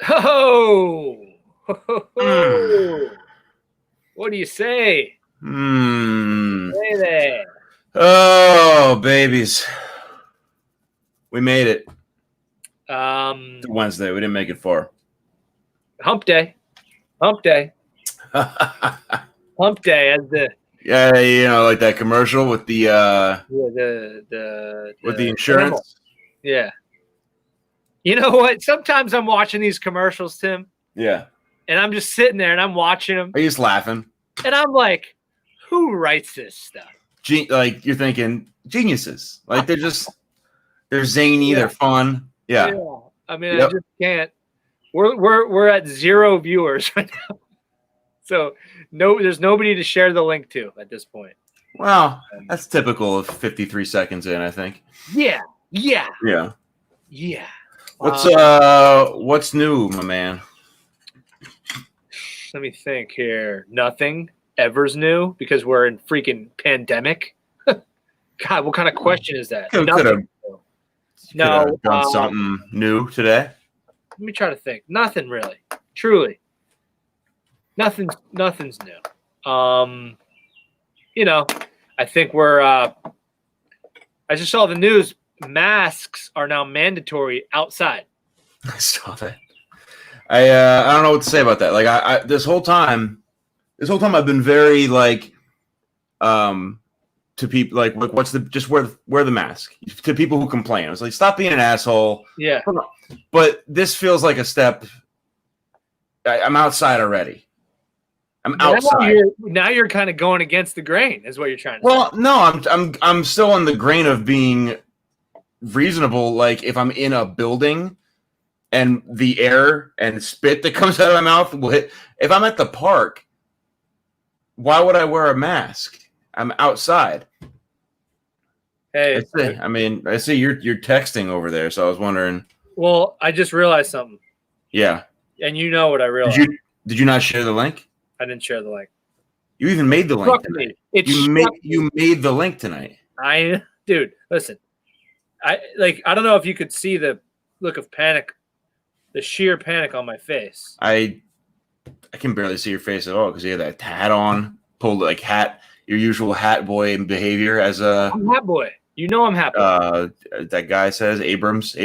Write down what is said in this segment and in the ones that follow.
Oh, Mm. what do you say? Mm. Say there. Oh, babies. We made it. It's Wednesday. We didn't make it far. Hump day. Hump day. Hump day as the Yeah, you know, like that commercial with the with the insurance. animal. Yeah. You know what? Sometimes I'm watching these commercials, Tim. Yeah. And I'm just sitting there and I'm watching them. Are you just laughing? And I'm like, who writes this stuff? Like you're thinking geniuses. Like they're zany, Yeah. They're fun. Yeah. I mean, I just can't. We're at 0 viewers right now. So there's nobody to share the link to at this point. Well, that's typical of 53 seconds in, I think. Yeah. What's new, my man? Let me think here. Nothing ever's new because we're in freaking pandemic. God, what kind of question is that? Could have done something new today. Let me try to think. Nothing really. Truly. Nothing's new. You know, I think we're I just saw the news. Masks are now mandatory outside. I saw that. I don't know what to say about that. Like I this whole time I've been very like to people like what's the just wear the mask to people who complain. I was like, stop being an asshole. Yeah. But this feels like a step. I'm outside already. I'm outside. Now you're kind of going against the grain, is what you're trying to say. Well, no, I'm still on the grain of being reasonable. Like if I'm in a building and the air and spit that comes out of my mouth will hit. If I'm at the park, why would I wear a mask? I'm outside. Hey, I see you're texting over there, so I was wondering. Well, I just realized something. Yeah. And you know what I realized. Did you not share the link? I didn't share the link. You even made the link tonight. You made the link tonight. Dude, listen. I don't know if you could see the look of panic, the sheer panic on my face. I can barely see your face at all because you have that hat on, pulled like hat, your usual hat boy behavior as a I'm hat boy. You know I'm hat boy. That guy says Abrams. Joe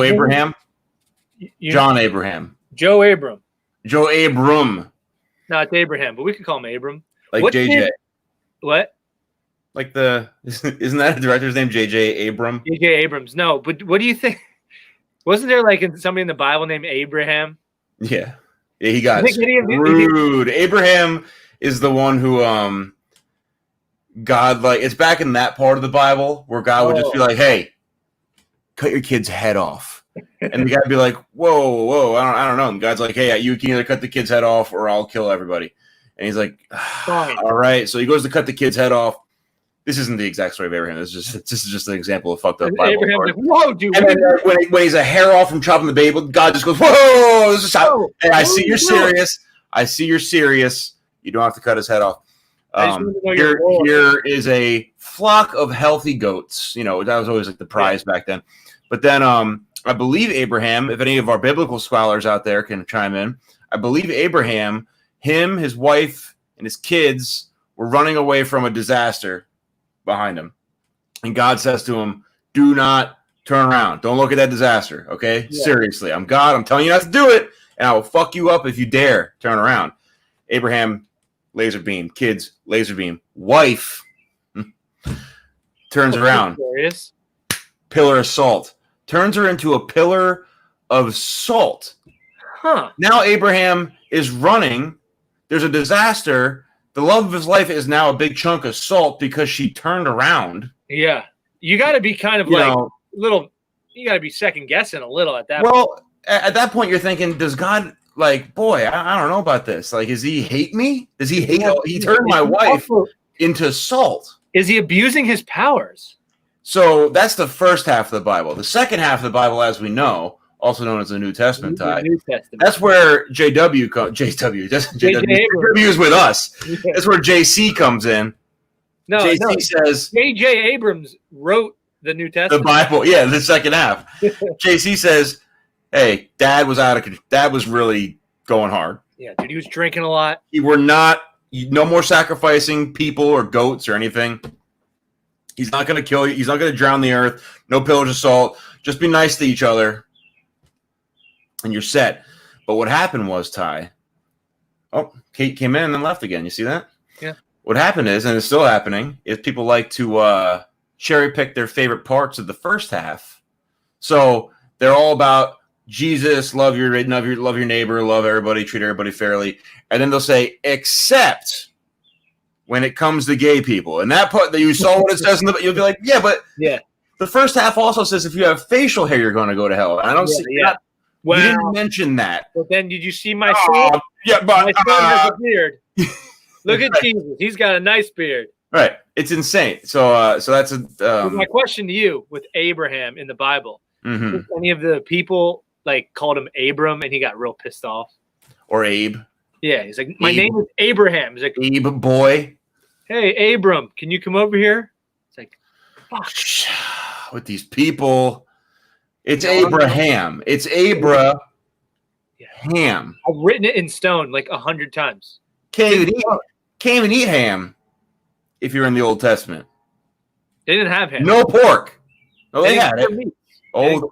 Abraham. John Abraham. Joe Abram. Joe Abram. No, it's Abraham, but we could call him Abram. Like JJ. What? Like isn't that a director's name? JJ Abram? JJ Abrams. No, but what do you think? Wasn't there like somebody in the Bible named Abraham? Yeah. He got rude. Abraham is the one who God, like, it's back in that part of the Bible where God would just be like, hey, cut your kid's head off. And the guy would be like, whoa, I don't know. And God's like, hey, you can either cut the kid's head off or I'll kill everybody. And he's like, all right. So he goes to cut the kid's head off. This isn't the exact story of Abraham. This is just an example of fucked up Bible. Abraham's like, whoa, dude. And then when he's a hair off from chopping the baby, God just goes, whoa, this is how. And I see you're serious. You don't have to cut his head off. Here is a flock of healthy goats. You know, that was always like the prize back then. But then I believe Abraham, if any of our biblical scholars out there can chime in, I believe Abraham, his wife, and his kids were running away from a disaster behind him. And God says to him, do not turn around. Don't look at that disaster, okay? Yeah. Seriously, I'm God. I'm telling you not to do it, and I will fuck you up if you dare turn around. Abraham, laser beam. Kids, laser beam. Wife turns around. Serious? Pillar of salt. Turns her into a pillar of salt. Huh. Now Abraham is running. There's a disaster. The love of his life is now a big chunk of salt because she turned around. Yeah. You got to be kind of you got to be second guessing a little at that point. Well, at that point, you're thinking, does God, like, boy, I don't know about this. Like, does he hate me? Does he hate? He turned my wife into salt. Is he abusing his powers? So that's the first half of the Bible. The second half of the Bible, as we know, also known as the New Testament tie. That's where JW is with us. That's where JC comes in. JC says J.J. Abrams wrote The New Testament. The Bible. Yeah, the second half. JC says, "Hey, Dad was really going hard. Yeah, dude, he was drinking a lot. No more sacrificing people or goats or anything. He's not going to kill you. He's not going to drown the earth. No pillars of salt. Just be nice to each other, and you're set." But what happened was, Ty. Oh, Kate came in and then left again. You see that? Yeah. What happened is, and it's still happening, is people like to cherry pick their favorite parts of the first half. So they're all about Jesus, love your neighbor, love everybody, treat everybody fairly, and then they'll say, except when it comes to gay people. And that part that you saw what it says in the, you'll be like, yeah, but the first half also says if you have facial hair, you're going to go to hell. And I don't see that. Well, you didn't mention that. But then did you see my son? Yeah, but my son has a beard. Look at Jesus. He's got a nice beard. Right. It's insane. So that's a my question to you with Abraham in the Bible. Mm-hmm. Did any of the people like called him Abram and he got real pissed off? Or Abe. Yeah, he's like, my name is Abraham. He's like, Abe boy. Hey, Abram, can you come over here? It's like, fuck. With these people. It's Abraham. It's Abraham. I've written it in stone like 100 times. Can't even eat ham if you're in the Old Testament. They didn't have ham. No pork. Oh, they had it. Meat. Oh,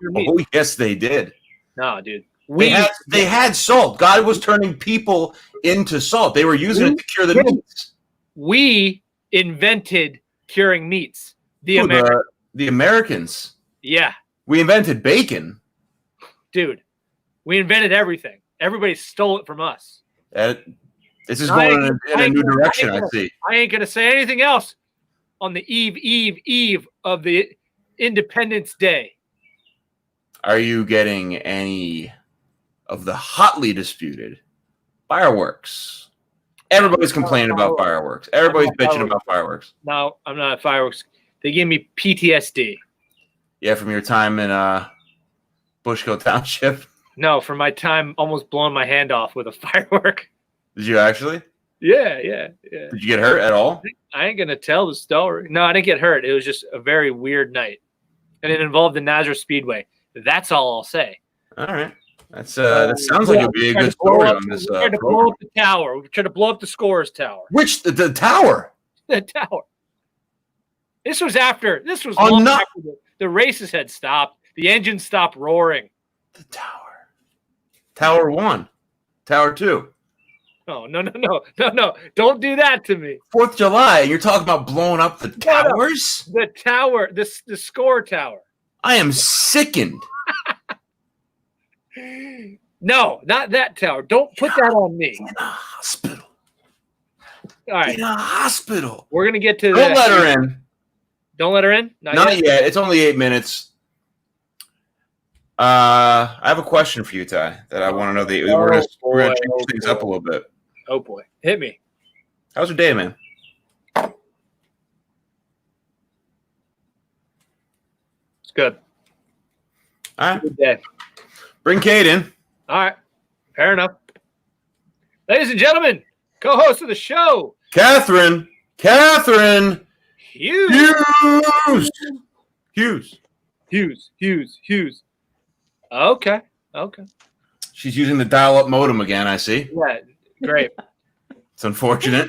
yes, they did. No, dude. They had salt. God was turning people into salt. They were using it to cure the meats. We invented curing meats. The Americans. Yeah. We invented bacon. Dude, we invented everything. Everybody stole it from us. This is going in a new direction, I see. I ain't going to say anything else on the eve of the Independence Day. Are you getting any of the hotly disputed fireworks? Everybody's complaining about fireworks. Everybody's bitching about fireworks. No, I'm not at fireworks. They give me PTSD. Yeah, from your time in Bushkill Township? No, from my time almost blowing my hand off with a firework. Did you actually? Yeah. Did you get hurt at all? I ain't going to tell the story. No, I didn't get hurt. It was just a very weird night. And it involved the Nazareth Speedway. That's all I'll say. All right. That sounds like it would be a good story on this. We tried to blow up the tower. We tried to blow up the Scores Tower. Which the tower? The tower. This was long after the races had stopped. The engine stopped roaring. The tower. Tower 1. Tower 2. Oh, no. Don't do that to me. 4th of July. You're talking about blowing up the towers? The tower. The Score Tower. I am sickened. No, not that tower. Don't put that on me. In a hospital. All right. In a hospital. We're going to get to Don't let her in. Don't let her in? Not yet. It's only 8 minutes. I have a question for you, Ty, that I want to know. We're going to change things up a little bit. Oh, boy. Hit me. How's your day, man? It's good. All right. Good day. Bring Kate in. All right. Fair enough. Ladies and gentlemen, co-host of the show, Catherine Hughes. Okay. She's using the dial-up modem again, I see. Yeah, great. It's unfortunate.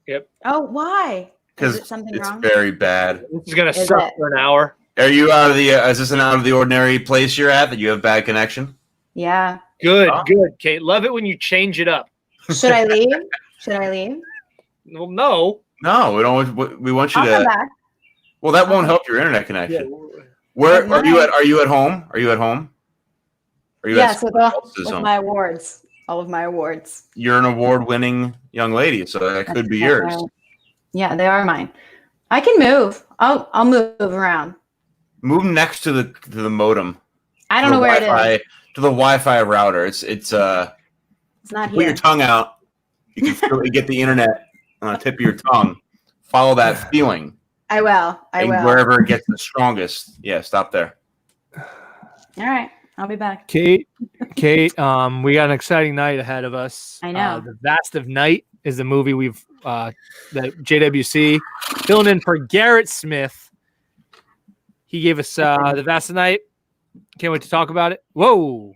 Yep. Oh, why? Because it's wrong? Very bad. This is going to suck for an hour. Are you out of the? Is this an out of the ordinary place you're at that you have bad connection? Yeah. Good, Kate. Love it when you change it up. Should I leave? Well, no. No, we don't. We want you I'll come back. Well, that won't help your internet connection. Yeah. Where are you at? Are you at home? Are you at home? Are you with my awards. All of my awards. You're an award-winning young lady, so that could be yours. Yeah, they are mine. I can move. I'll move around. Move next to the modem. I don't know where it is. To the Wi-Fi router. It's not put here. your tongue out. You can get the internet on the tip of your tongue. Follow that feeling. I will. Wherever it gets the strongest. Yeah, stop there. All right. I'll be back. Kate, we got an exciting night ahead of us. I know. The Vast of Night is the movie that JWC filling in for Garrett Smith. He gave us the Vasonite. Can't wait to talk about it. Whoa.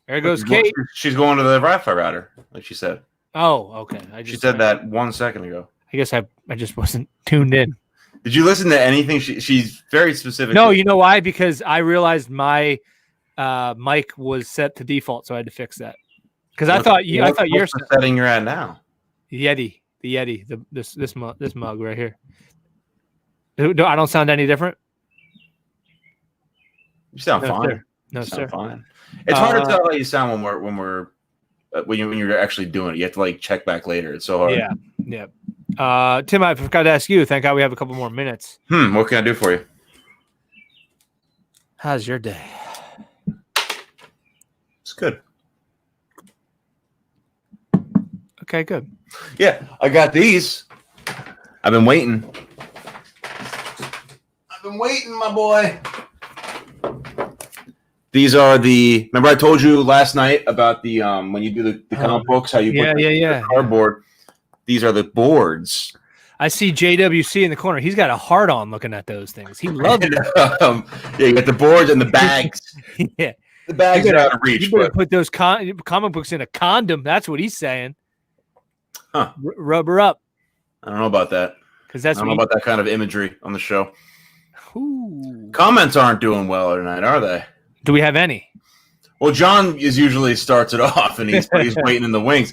There goes Kate. She's going to the Wi-Fi router, like she said. Oh, okay. She said that 1 second ago. I guess I just wasn't tuned in. Did you listen to anything? She's very specific. No, you know why? Because I realized my mic was set to default, so I had to fix that. Because I thought your setting you're at now. The Yeti, this mug right here. I don't sound any different. You sound fine. Sir. No, sir. Fine. It's hard to tell how you sound when you're actually doing it. You have to like check back later. It's so hard. Yeah. Tim, I forgot to ask you. Thank God we have a couple more minutes. What can I do for you? How's your day? It's good. Okay, good. Yeah, I got these. I've been waiting. My boy. These are the. Remember, I told you last night about the when you do the comic books, how you put the cardboard. These are the boards. I see JWC in the corner. He's got a heart on looking at those things. He loves it. You got the boards and the bags. Yeah, the bags are out of reach. You better put those comic books in a condom. That's what he's saying. Huh? Rubber up. I don't know about that. Because I don't know about that kind of imagery on the show. Ooh. Comments aren't doing well tonight, are they? Do we have any? Well, John usually starts it off, and he's waiting in the wings.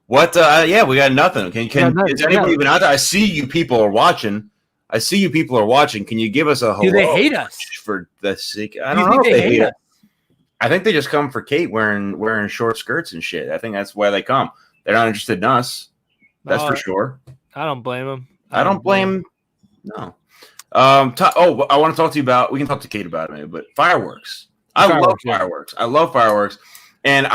What? Yeah, we got nothing. Is anybody even out there? I see you people are watching. Can you give us a hello? Do they hate us for the sake? I don't know if they hate us. I think they just come for Kate wearing short skirts and shit. I think that's why they come. They're not interested in us. That's for sure. I don't blame them. I don't blame. No. I want to talk to you about. We can talk to Kate about it, maybe. But fireworks. I love fireworks. I love fireworks, and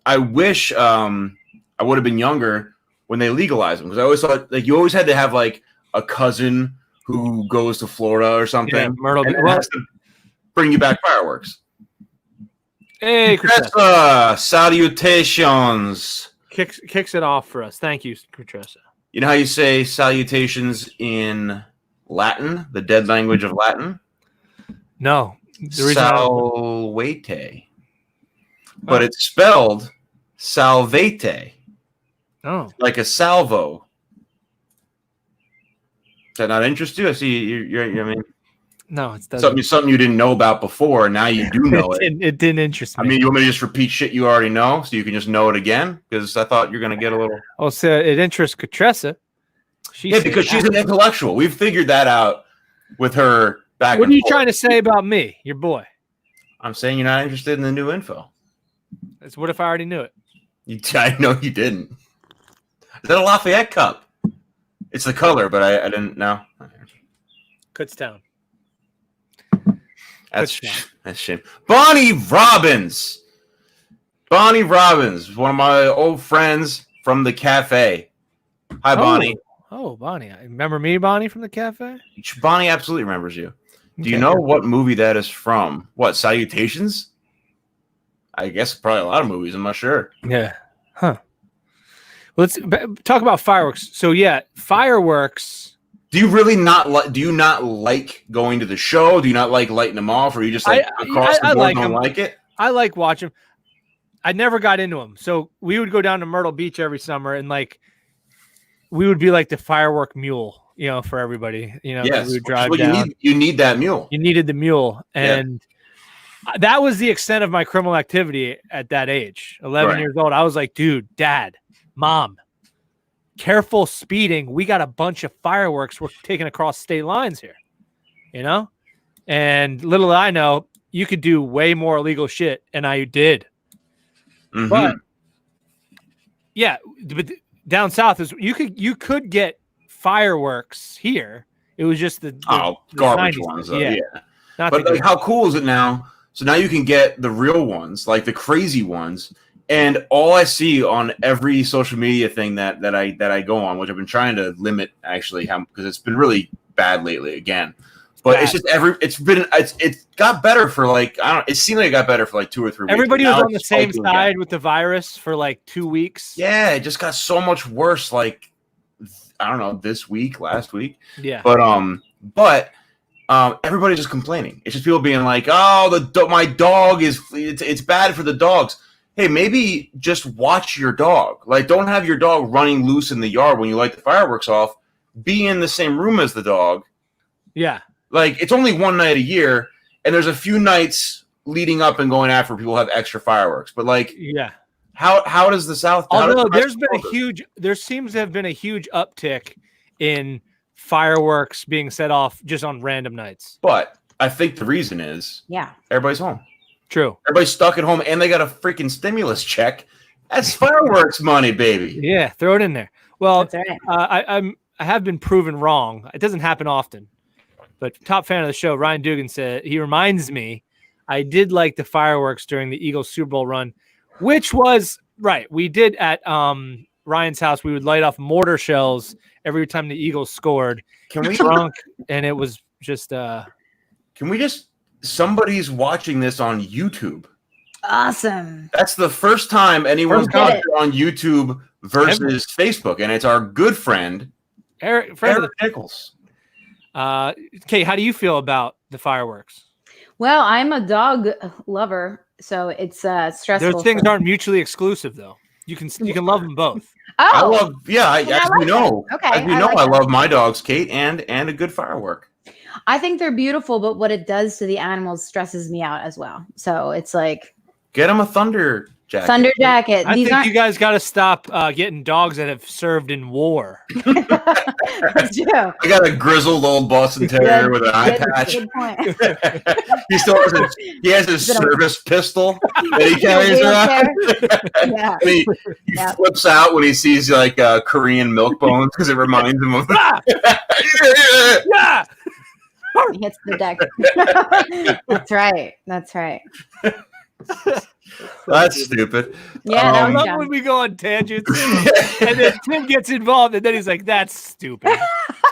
I wish I would have been younger when they legalized them, because I always thought like you always had to have like a cousin who goes to Florida or something, and has to bring you back fireworks. Hey, salutations. Kicks it off for us. Thank you, Kutressa. You know how you say salutations in Latin, the dead language of Latin? No. Salvete. But it's spelled salvete. Oh. Like a salvo. Does that not interest you? I see you're I mean. No, it doesn't. Something you didn't know about before, and now you do know it. It didn't interest me. I mean, you want me to just repeat shit you already know so you can just know it again? Because I thought you're going to get a little... Oh, so it interests Kutressa. Because she's an intellectual. We've figured that out with her back. What are you trying to say about me, your boy? I'm saying you're not interested in the new info. What if I already knew it? I know you didn't. Is that a Lafayette cup? It's the color, but I didn't know. Kutztown. That's shame. Bonnie Robbins, one of my old friends from the cafe. Hi, Bonnie. Oh, Bonnie. Remember me, Bonnie, from the cafe? Bonnie absolutely remembers you. Do you know what movie that is from? What, Salutations? I guess probably a lot of movies. I'm not sure. Yeah. Huh. Let's talk about fireworks. So, yeah, fireworks... Do you really not like? Do you not like going to the show? Do you not like lighting them off, or you just like across the board don't like it? I like watching. I never got into them, so we would go down to Myrtle Beach every summer, and like we would be like the firework mule, for everybody. Yes. We would drive down. You need that mule. You needed the mule, and that was the extent of my criminal activity at that age. 11 years old, I was like, dude, Dad, Mom. Careful speeding. We got a bunch of fireworks we're taking across state lines here, and little did I know you could do way more illegal shit, and I did. Mm-hmm. But down south is you could get fireworks here. It was just the garbage ones. Yeah. But like, how cool is it now? So now you can get the real ones, like the crazy ones. And all I see on every social media thing that I go on, which I've been trying to limit actually, because it's been really bad lately again. But it's just it got better for like it seemed like it got better for like 2 or 3 weeks. Everybody was on the same side with the virus for like 2 weeks. Yeah, it just got so much worse. Like I don't know, this week, last week. Yeah. But everybody's just complaining. It's just people being like, "Oh, my dog is it's bad for the dogs." Hey, maybe just watch your dog. Like, don't have your dog running loose in the yard when you light the fireworks off. Be in the same room as the dog. Yeah. Like, it's only one night a year, and there's a few nights leading up and going after people have extra fireworks. But like, yeah, how does the South? Although there seems to have been a huge uptick in fireworks being set off just on random nights. But I think the reason is everybody's home. True. Everybody's stuck at home, and they got a freaking stimulus check. That's fireworks money, baby. Yeah, throw it in there. Well, That's right. I have been proven wrong. It doesn't happen often, but top fan of the show, Ryan Dugan, said he reminds me I did like the fireworks during the Eagles Super Bowl run, which was right. We did at Ryan's house. We would light off mortar shells every time the Eagles scored. Can we drunk? And it was just. Can we just? Somebody's watching this on YouTube. Awesome. That's the first time anyone's got it on YouTube versus Facebook, and it's our good friend Eric Nichols. Kate, how do you feel about the fireworks? Well, I'm a dog lover, so it's stressful. Those things aren't mutually exclusive, though. You can love them both. Oh, as we know, I love my dogs, Kate, and a good firework. I think they're beautiful, but what it does to the animals stresses me out as well. So it's like, get them a thunder jacket. Thunder jacket. I think you guys got to stop getting dogs that have served in war. That's true. I got a grizzled old Boston Terrier with an eye patch. Good point. He still has his service pistol that he carries around. Yeah. He flips out when he sees like Korean milk bones because it reminds him of. Yeah. He hits the deck. That's right. That's right. That's stupid. Yeah, I love when we go on tangents and then Tim gets involved and then he's like, that's stupid.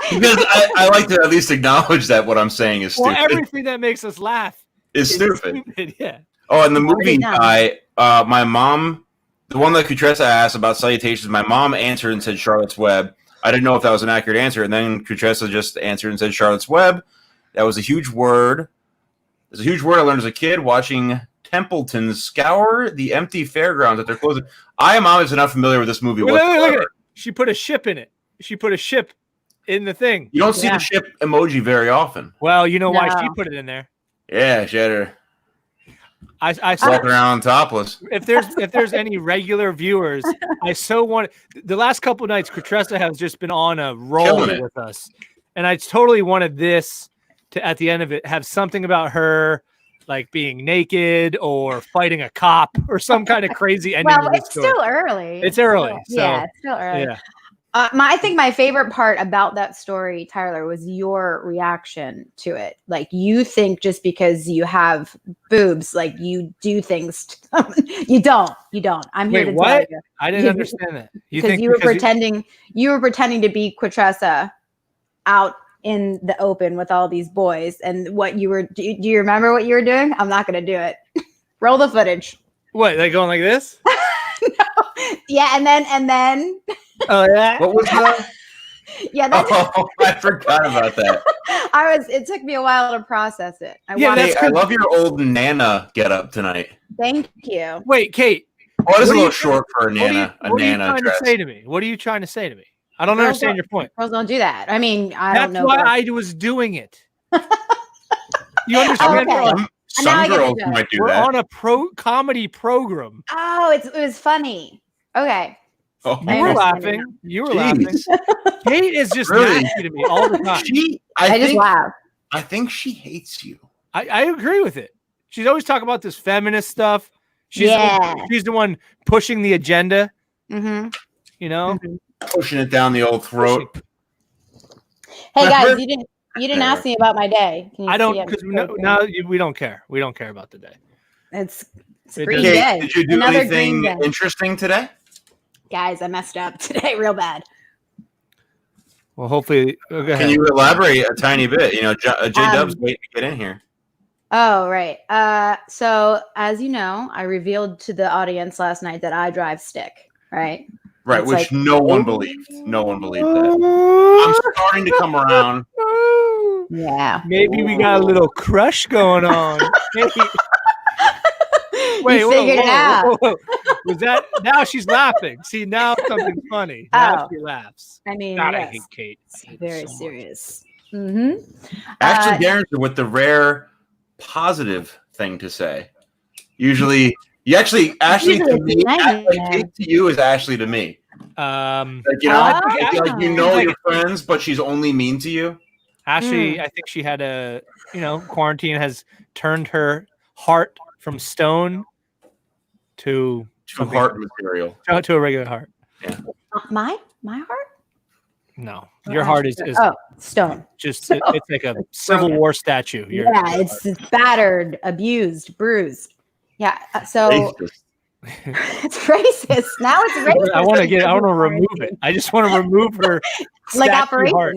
Because I like to at least acknowledge that what I'm saying is stupid. Well, everything that makes us laugh is stupid. Yeah. Oh, and the movie guy, my mom, the one that Kutressa asked about salutations, my mom answered and said Charlotte's Web. I didn't know if that was an accurate answer. And then Kutressa just answered and said Charlotte's Web. That was a huge word. It's a huge word I learned as a kid watching Templeton scour the empty fairgrounds at their closing. I am obviously not familiar with this movie whatsoever. Look at it. She put a ship in it. She put a ship in the thing. You don't see the ship emoji very often. Well, you know why she put it in there. Yeah, she had her. I walking around topless. If there's any regular viewers, I so want the last couple of nights. Kutressa has just been on a roll with us, and I totally wanted this to at the end of it have something about her like being naked or fighting a cop or some kind of crazy ending. Well, it's still early. It's early. Yeah, it's still early. Yeah. I think my favorite part about that story, Tyler, was your reaction to it. Like, you think just because you have boobs, like you do things. You don't. I'm here to tell you. I didn't understand that. You were pretending to be Kutressa out in the open with all these boys, and what you were. Do you remember what you were doing? I'm not going to do it. Roll the footage. What? They going like this? No. Yeah, and then. Oh yeah. What was that? Yeah, that's I forgot about that. It took me a while to process it. I love your old Nana get up tonight. Thank you. Wait, Kate. Oh, it is a little short for a Nana. What are you trying to say to me? What are you trying to say to me? I don't understand your point. Girls don't do that. I mean, I don't know. That's why I was doing it. You understand? Okay. Some girls might do that. We're on a comedy program. Oh, it was funny. Okay. Oh, you were laughing. You were laughing. Kate is just nasty to me all the time. I just laugh. I think she hates you. I agree with it. She's always talking about this feminist stuff. She's the one pushing the agenda. Mm-hmm. You know, pushing it down the old throat. Hey guys, you didn't ask me about my day. I don't, because now we don't care. We don't care about the day. It's green day. Did you do anything interesting today? Guys, I messed up today real bad. Well, hopefully. Can you elaborate a tiny bit? You know, J-Dub's waiting to get in here. Oh, right. So, as you know, I revealed to the audience last night that I drive stick, right? Right, which no one believed. No one believed that. I'm starting to come around. Yeah. Maybe we got a little crush going on. Wait, you figured it out. whoa. Was that now she's laughing? See, now something's funny. Now she laughs. I mean, God, yes. I hate Kate. I hate Very so serious. Mm-hmm. Ashley Darrington with the rare positive thing to say. Usually, Ashley to me, Kate to you is Ashley to me. Your friends, but she's only mean to you. Ashley, I think she had quarantine has turned her heart from stone to heart material. To a regular heart. Yeah. My heart? No, your heart is stone. Just it's like a Civil War statue. It's battered, abused, bruised. Yeah. So it's racist. Now it's racist. I want to remove it. I just want to remove her like operation. Heart.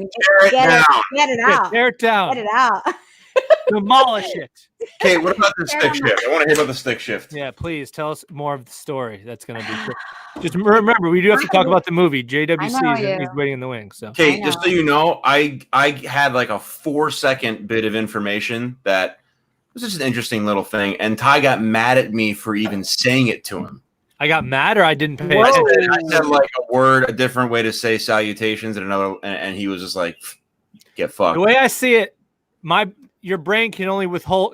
Get it out. Tear it down. Get it out. Demolish it. Okay, what about the stick shift? I want to hear about the stick shift. Yeah, please tell us more of the story. That's going to be cool. Just remember, we do have to talk about the movie. JWC is waiting in the wings. So, okay, just so you know, I had like a 4-second bit of information that was just an interesting little thing, and Ty got mad at me for even saying it to him. I got mad, or I didn't pay attention. I said like a different way to say salutations, and he was just like, "Get fucked." The way I see it, your brain can only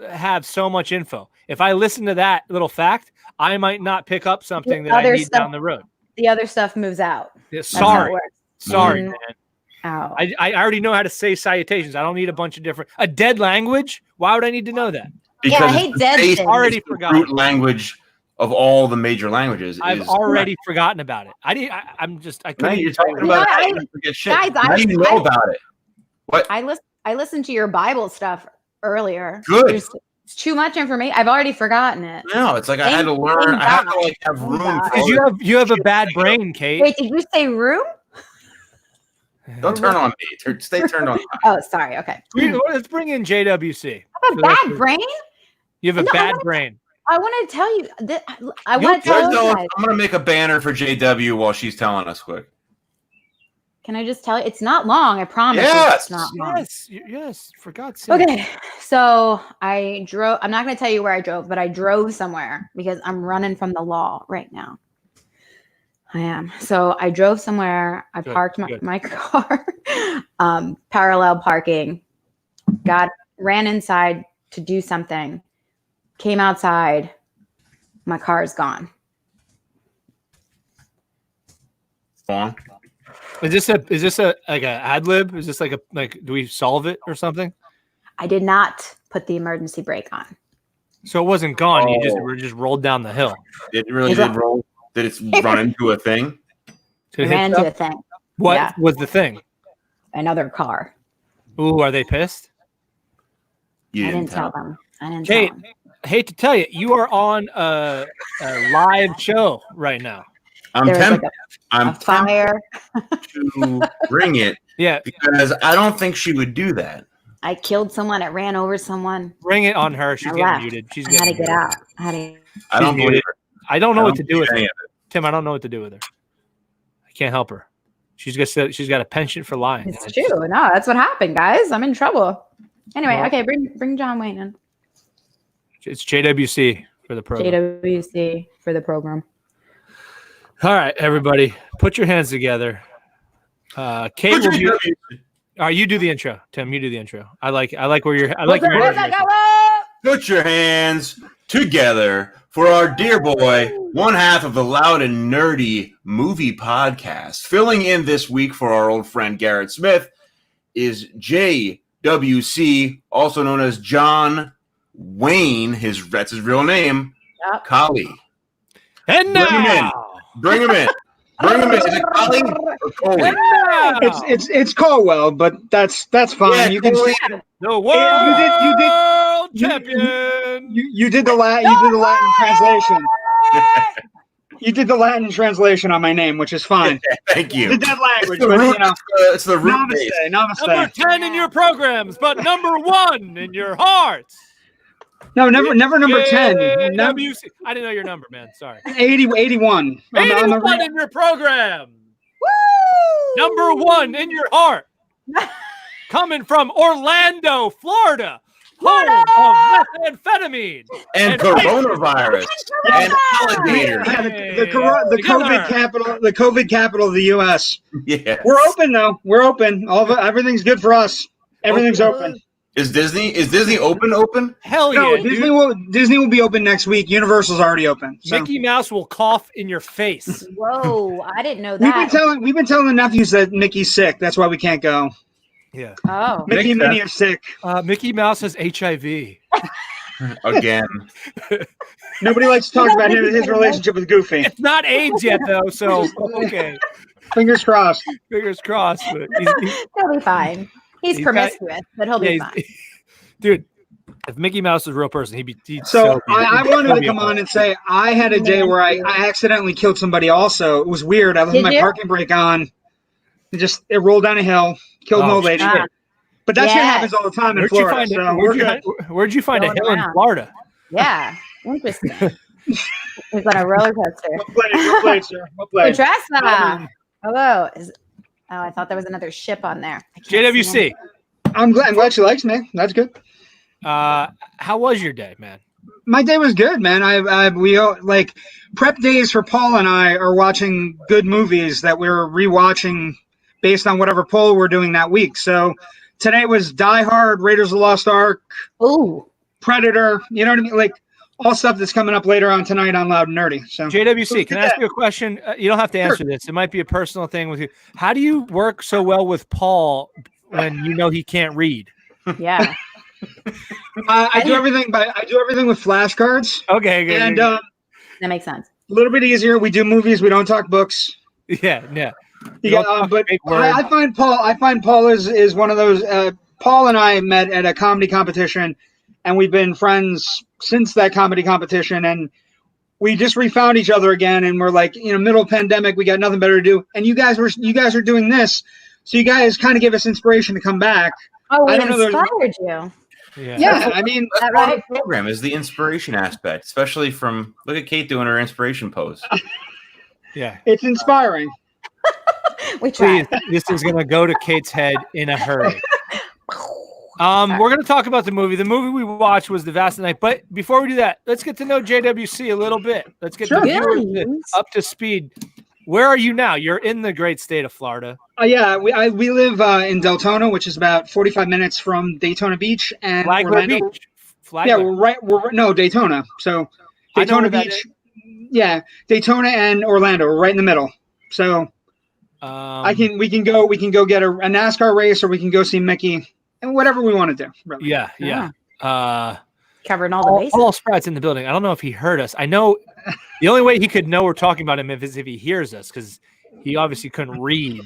have so much info. If I listen to that little fact, I might not pick up something that I need down the road. The other stuff moves out. Yeah, sorry, man. Ow. I already know how to say salutations. I don't need a dead language. Why would I need to know that? Because I hate dead things. Already forgotten. Root language of all the major languages. I've already forgotten about it. I couldn't. You're talking about it. I forget shit. Guys, I didn't know about it. What? I listened to your Bible stuff earlier. Good. It's too much information. I've already forgotten it. No, it's like I had to learn. I have to have room. Because you have a bad brain, Kate. Wait, did you say room? Don't turn on me. Stay turned on. Oh, sorry. Okay. Let's bring in JWC. I have a bad brain? You have a bad brain. I want to tell you that I want to tell you guys. I'm going to make a banner for JW while she's telling us quick. Can I just tell you? It's not long. I promise. Yes. It's not long. Yes. For God's sake. Okay. So I drove. I'm not going to tell you where I drove, but I drove somewhere because I'm running from the law right now. I am. So I drove somewhere. I parked my car, parallel parking, ran inside to do something, came outside. My car is gone. Gone. Is this a like a ad lib? Is this like do we solve it or something? I did not put the emergency brake on. So it wasn't gone. You just rolled down the hill. It really did roll. Did it run into a thing? Ran into a thing. What was the thing? Another car. Ooh, are they pissed? I didn't tell them. Kate, hate to tell you, you are on a live show right now. I'm tempted. I'm fire to bring it. Yeah, because I don't think she would do that. I killed someone. I ran over someone. Bring it on her. She's getting muted. I had to get out. I don't believe her. I don't know what to do with her. Tim, I don't know what to do with her. I can't help her. She's got a penchant for lying. It's true. No, that's what happened, guys. I'm in trouble. Anyway, okay, bring John Wayne in. It's JWC for the program. JWC for the program. All right, everybody, put your hands together. Kate will do. All right, you do the intro. Tim, you do the intro. I like where you're. I like your energy. Put your hands together for our dear boy, one half of the Loud and Nerdy Movie Podcast. Filling in this week for our old friend Garrett Smith is JWC, also known as John Wayne. That's his real name. Yep. Collie. And now, bring him in. Bring him in. Is it Collie or Coley? It's Colwell, but that's fine. Yeah, you can see the world champion. You did the Latin translation. You did the Latin translation on my name, which is fine. Thank you. The dead language, it's the root. Namaste. Number 10 in your programs, but number 1 in your hearts. No, never number 10. I didn't know your number, man. Sorry. 81. 81 in your program. Woo! Number 1 in your heart. coming from Orlando, Florida, home of methamphetamine and coronavirus and alligators. Yeah, the COVID capital of the U.S. Yeah, we're open though. We're open. Everything's good for us. Everything's open. Is Disney open? Hell No, yeah, Disney will be open next week. Universal's already open. So. Mickey Mouse will cough in your face. Whoa, I didn't know that. We've been telling the nephews that Mickey's sick. That's why we can't go. Yeah. Oh. Mickey and Minnie are sick. Mickey Mouse has HIV. Again. Nobody likes to talk about his relationship with Goofy. It's not AIDS yet, though, so okay. Fingers crossed. Fingers crossed. But He'll be fine. He's promiscuous, but he'll be fine. Dude, if Mickey Mouse was a real person, he'd be. I wanted to come on and say I had a day where I accidentally killed somebody. Also, it was weird. I left my parking brake on. It rolled down a hill, killed an old lady. But that shit happens all the time in Florida. Where'd you find a hill in Florida? Yeah, interesting. He's on a roller coaster. What plate, sir? What plate? Hello. I thought there was another ship on there. JWC. I'm glad she likes me. That's good. How was your day, man? My day was good, man. We like prep days for Paul and I are watching good movies that we're rewatching based on whatever poll we're doing that week. So today was Die Hard, Raiders of the Lost Ark, Predator. You know what I mean? Like all stuff that's coming up later on tonight on Loud and Nerdy. So JWC, can I ask you a question? You don't have to answer this. It might be a personal thing with you. How do you work so well with Paul when you know he can't read? Yeah. I do everything with flashcards. Okay, good. And that makes sense. A little bit easier. We do movies. We don't talk books. Yeah. But I find Paul is one of those. Paul and I met at a comedy competition, and we've been friends since that comedy competition. And we just refound each other again, and we're like, middle of pandemic, we got nothing better to do. And you guys are doing this, so you guys kind of give us inspiration to come back. Oh, we inspired you. Yeah, I mean, that's part of the program is the inspiration aspect, especially from look at Kate doing her inspiration pose. Yeah, it's inspiring. We try. This is gonna go to Kate's head in a hurry. We're gonna talk about the movie. The movie we watched was The Vast Night. But before we do that, let's get to know JWC a little bit. Let's get the viewers up to speed. Where are you now? You're in the great state of Florida. Yeah, we live in Deltona, which is about 45 minutes from Daytona Beach and Orlando. Beach. Yeah, we're Daytona. So Daytona Beach. Yeah, Daytona and Orlando. We're right in the middle. So we can go get a NASCAR race, or we can go see Mickey, and whatever we want to do. Really. Yeah. Covering all the bases. Paul Spratt's in the building. I don't know if he heard us. I know the only way he could know we're talking about him is if he hears us, because he obviously couldn't read.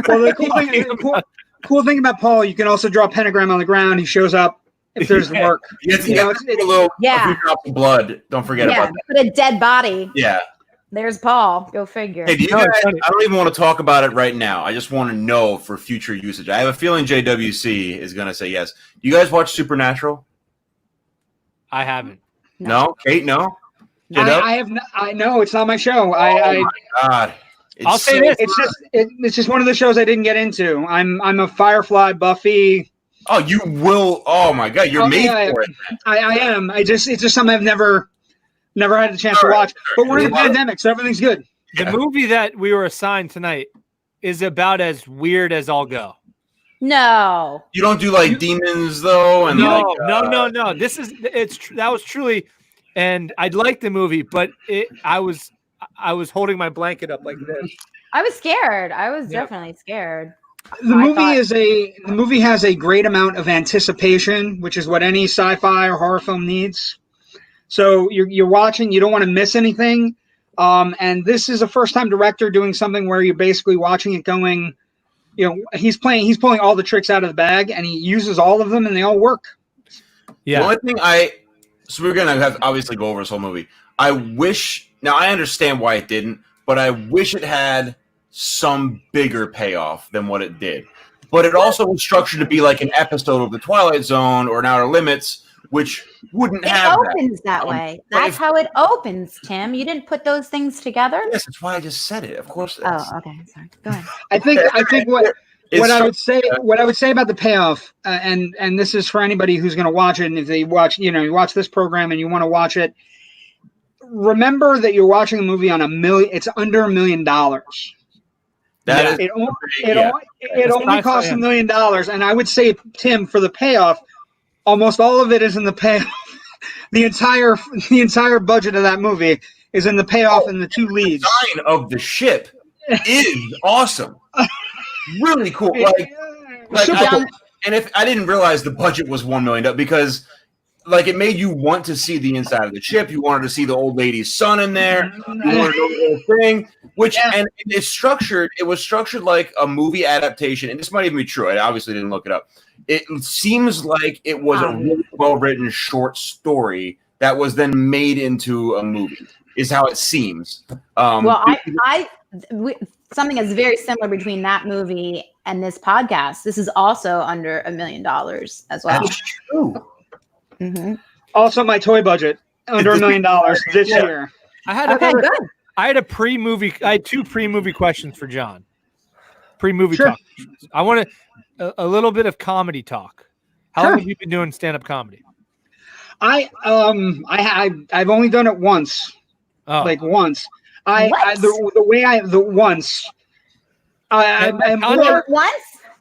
Well, the cool thing about Paul, you can also draw a pentagram on the ground. He shows up if there's work. It's a little few drops of blood. Don't forget about that. Put a dead body. Yeah. There's Paul. Go figure. Hey, do you guys, I don't even want to talk about it right now. I just want to know for future usage. I have a feeling JWC is going to say yes. Do you guys watch Supernatural? I haven't. No? Kate, no? I have. I know it's not my show. My God. I'll say this. It's just one of the shows I didn't get into. I'm a Firefly, Buffy. Oh, you will. Oh my God, you're made for it. I am. It's just something I've never had the chance to watch. But we're in the pandemic, so everything's good. The movie that we were assigned tonight is about as weird as I'll go. No. You don't do like demons though, and no. That was truly, and I'd like the movie, but I was holding my blanket up like this. I was scared. I was definitely scared. The movie has a great amount of anticipation, which is what any sci-fi or horror film needs. So you're watching, you don't want to miss anything. And this is a first-time director doing something where you're basically watching it going, he's pulling all the tricks out of the bag, and he uses all of them, and they all work. Yeah. The only thing so we're gonna have obviously go over this whole movie. I wish. Now I understand why it didn't, but I wish it had some bigger payoff than what it did. But it also was structured to be like an episode of The Twilight Zone or An Outer Limits, which wouldn't have that. It opens that way. That's how it opens, Tim. You didn't put those things together? Yes, that's why I just said it. Of course. Oh, okay. Sorry. Go ahead. I think What I would say about the payoff, and this is for anybody who's going to watch it, and if they watch, you watch this program and you want to watch it, remember that you're watching a movie on it's under $1 million. It only costs $1 million, and I would say, Tim, for the payoff, almost all of it is in the payoff. The entire budget of that movie is in the payoff and the two leads. The design of the ship is awesome. Really cool. And if I didn't realize the budget was $1 million because it made you want to see the inside of the ship. You wanted to see the old lady's son in there. You wanted to know the whole thing. And it's structured. It was structured like a movie adaptation, and this might even be true. I obviously didn't look it up. It seems like it was a really well-written short story that was then made into a movie. Is how it seems. Something that's very similar between that movie and this podcast. This is also under $1 million as well. That's true. Mm-hmm. Also, my toy budget under $1 million this year. I had two pre-movie questions for John. Pre-movie talk. I want a little bit of comedy talk. How long have you been doing stand-up comedy? I've only done it once. Once. Once.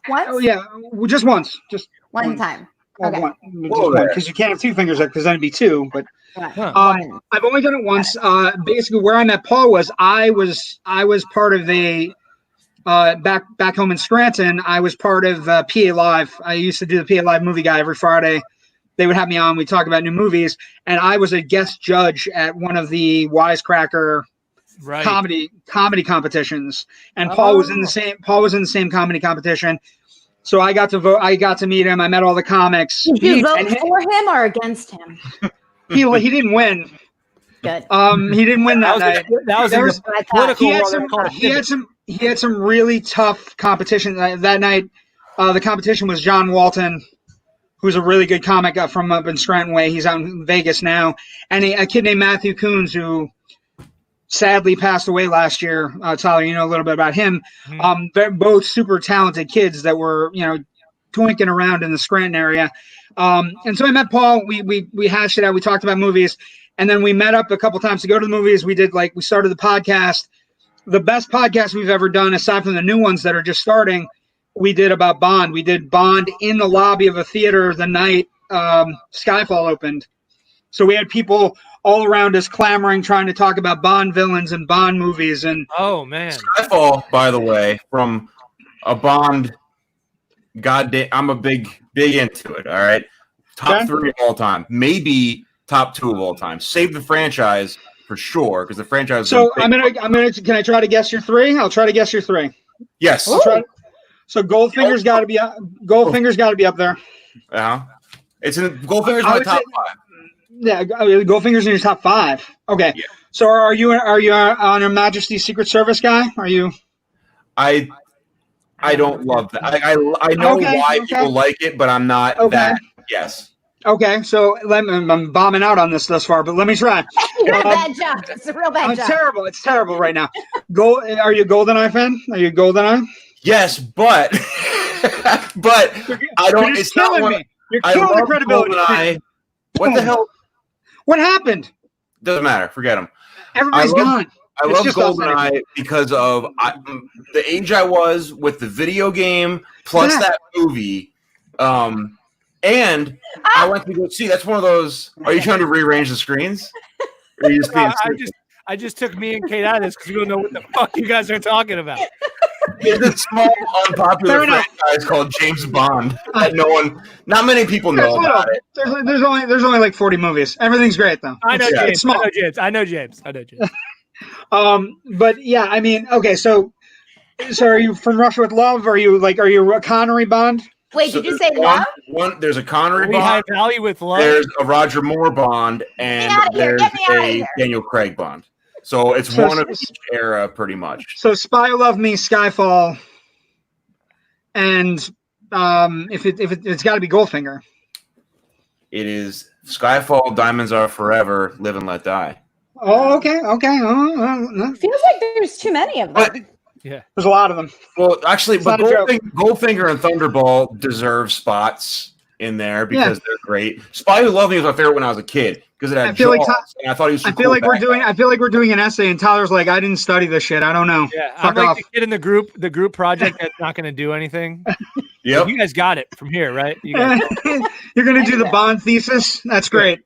Oh yeah, just once. Just one time. Okay. Because you can't have two fingers up because then it'd be two. But I've only done it once. Basically, where I met Paul was I was part of a back home in Scranton. I was part of PA Live. I used to do the PA Live movie guy every Friday. They would have me on. We talk about new movies, and I was a guest judge at one of the Wisecracker comedy competitions. And Paul was in the same. Paul was in the same comedy competition. So I got to vote. I got to meet him. I met all the comics. Did you vote for him or against him? He didn't win. Good. He didn't win that night. Political. He had some really tough competition that night. The competition was John Walton, who's a really good comic from up in Scranton Way. He's out in Vegas now, and a kid named Matthew Coons who sadly passed away last year. Tyler, you know a little bit about him. They're both super talented kids that were, twinking around in the Scranton area. And so I met Paul. We hashed it out. We talked about movies, and then we met up a couple times to go to the movies. We started the podcast. The best podcast we've ever done, aside from the new ones that are just starting, we did about Bond. We did Bond in the lobby of a theater the night Skyfall opened. So we had people all around us clamoring, trying to talk about Bond villains and Bond movies. And oh man, Skyfall, by the way, from a Bond. Goddamn, I'm a big into it. All right, top 3 of all time, maybe top 2 of all time. Save the franchise for sure, because the franchise. So I'm gonna. Can I try to guess your 3? I'll try to guess your 3. Yes. So Goldfinger's got to be up. Goldfinger's got to be up there. Yeah, it's in Goldfinger's my top 5. Yeah, Goldfinger's in your top 5. Okay. Yeah. So are you on Her Majesty's Secret Service guy? Are you? I don't love that. I know why people like it, but I'm not that. Yes. Okay, so I'm bombing out on this thus far, but let me try. You're a bad job. It's a real bad job. Terrible. It's terrible right now. Are you a GoldenEye fan? Are you a GoldenEye? Yes, but I don't. It's killing not me. You're killing the credibility. GoldenEye. What the hell? What happened? Doesn't matter. Forget him. Everybody's gone. I love GoldenEye because of the age I was with the video game plus that movie. And I went to go see. That's one of those. Are you trying to rearrange the screens? Or are you just being I just took me and Kate out of this because we don't know what the fuck you guys are talking about. There's a small, unpopular franchise called James Bond that not many people know about it. There's only like 40 movies. Everything's great though. I know James. It's small. I know James. But yeah, I mean, okay, so are you from Russia with Love? Are you a Connery Bond? Wait, did you say Love? There's a Connery Bond. High Value with Love. There's a Roger Moore Bond, and there's a Daniel Craig Bond. So it's one of each era, pretty much. So Spy Who Loved Me, Skyfall, and if it's got to be Goldfinger. It is Skyfall, Diamonds Are Forever, Live and Let Die. Oh, okay. Feels like there's too many of them. Yeah. There's a lot of them. Well, actually, It's but not a joke. Goldfinger and Thunderball deserve spots in there because they're great. Spy Who Loved Me was my favorite when I was a kid because it had I feel Jaws, like and I thought he was. I feel like we're doing an essay, and Tyler's like, I didn't study this shit. I don't know. Yeah, Fuck I'm like off. the kid in the group project that's not going to do anything. Yep. You guys got it from here, right? You guys You're gonna do the Bond thesis. That's great.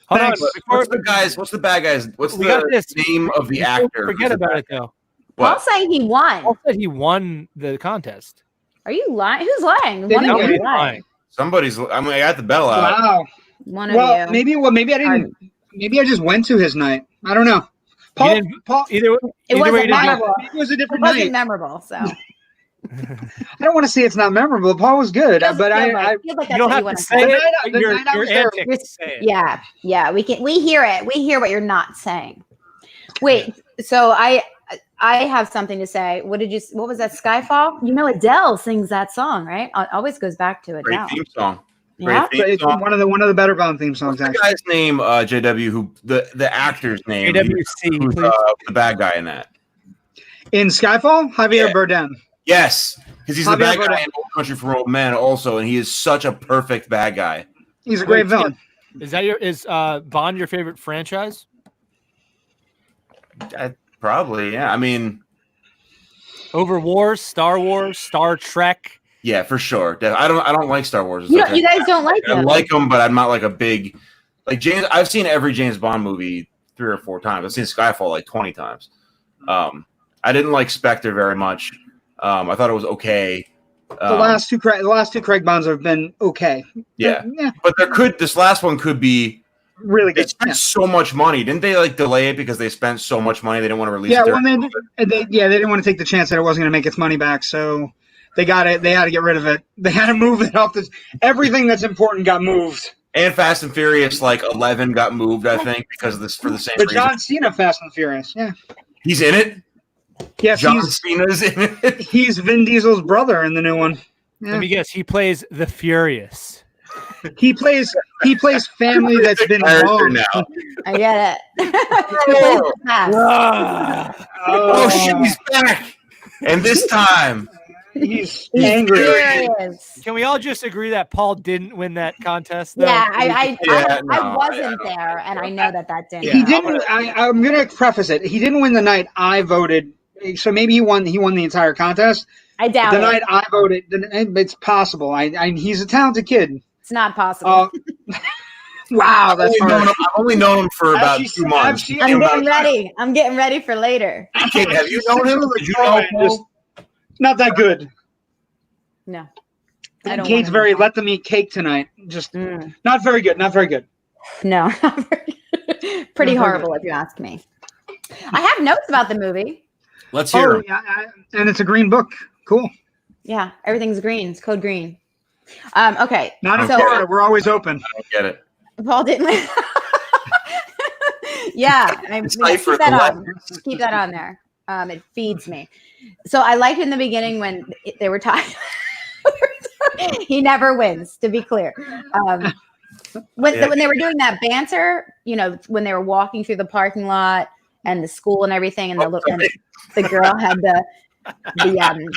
Hold on. Thanks. What's the bad guys? What's We got the this. name of the actor? Forget about it though. Paul saying he won. Paul said he won the contest. Are you lying? Who's lying? Did One he of win? you is Nobody's lying. lying. Somebody's. I mean, I got the bell out. Wow. One of you. Maybe I didn't. Maybe I just went to his night. I don't know. Paul. Either It way, wasn't you didn't- memorable. Maybe it was a It different wasn't night. memorable, so. I don't want to say it's not memorable. Paul was good, but I feel like You that's don't what have want to to say The it. night- the Your night I was there- antics say it. Yeah, we hear it. We hear what you're not saying. Wait, so I have something to say. What was that? Skyfall? You know, Adele sings that song, right? It always goes back to Great Adele. theme song. Yeah. Great theme it's song. one of the better Bond theme songs. What's the Actually, guy's name? JW. Who the actor's name? AWC, Who's please. the bad guy in that? in Skyfall, Javier Yeah. Bardem. Yes, because he's the Javier bad guy Bardem. in Old Country for Old Men also, and he is such a perfect bad guy. He's a great villain. Is Bond your favorite franchise? Probably, yeah. I mean, Over Wars, Star Trek. yeah, for sure. I don't like Star Wars. You guys don't like I them. like them, but I'm not like a big like James. I've seen every James Bond movie 3 or 4 times. I've seen Skyfall like 20 times. I didn't like Spectre very much. I thought it was okay. The last two Craig Bonds have been okay. Yeah. Yeah, But this last one could be. really They good. spent so much money, didn't they? Like delay it because they spent so much money. They didn't want to release Yeah, it. well, they didn't want to take the chance that it wasn't going to make its money back, so they got it. They had to get rid of it. They had to move it off. Everything that's important got moved. And Fast and Furious, like 11, got moved. I think because of this for the same But reason. John Cena, Fast and Furious, yeah, He's in it. yes, John Cena's in it. he's Vin Diesel's brother in the new one. Yeah. Let me guess. He plays the Furious. He plays family that's been Character wronged. now. I get it. Oh. Ah. Oh shit, he's back! And this time, He's angry. Furious. Can we all just agree that Paul didn't win that contest? Though? Yeah, I no, wasn't there, and I know that didn't. He didn't. I'm gonna preface it. He didn't win the night I voted. So maybe he won. He won the entire contest. I doubt The it. night I voted, it's possible. He's a talented kid. It's not possible. Wow, that's hard. I've only known him for about Actually, 2 months. actually, I'm getting ready. I'm getting ready for later. Kate, have you known him? Did you know him? Not that good. No. I don't Kate's wanna very know. let them eat cake tonight. Just Mm. not very good. Not very good. No. Pretty Not very horrible if you ask me. I have notes about the movie. Let's hear him. Yeah, and it's a green book. Cool. Yeah, everything's green. It's code green. Okay. Not in So- Florida. We're always open. I don't get it. Paul didn't win. Yeah, Decipher keep that the on. Keep that on there. It feeds me. So I liked in the beginning when they were talking. He never wins, to be clear. When they were doing that banter, when they were walking through the parking lot and the school and everything, and the girl had the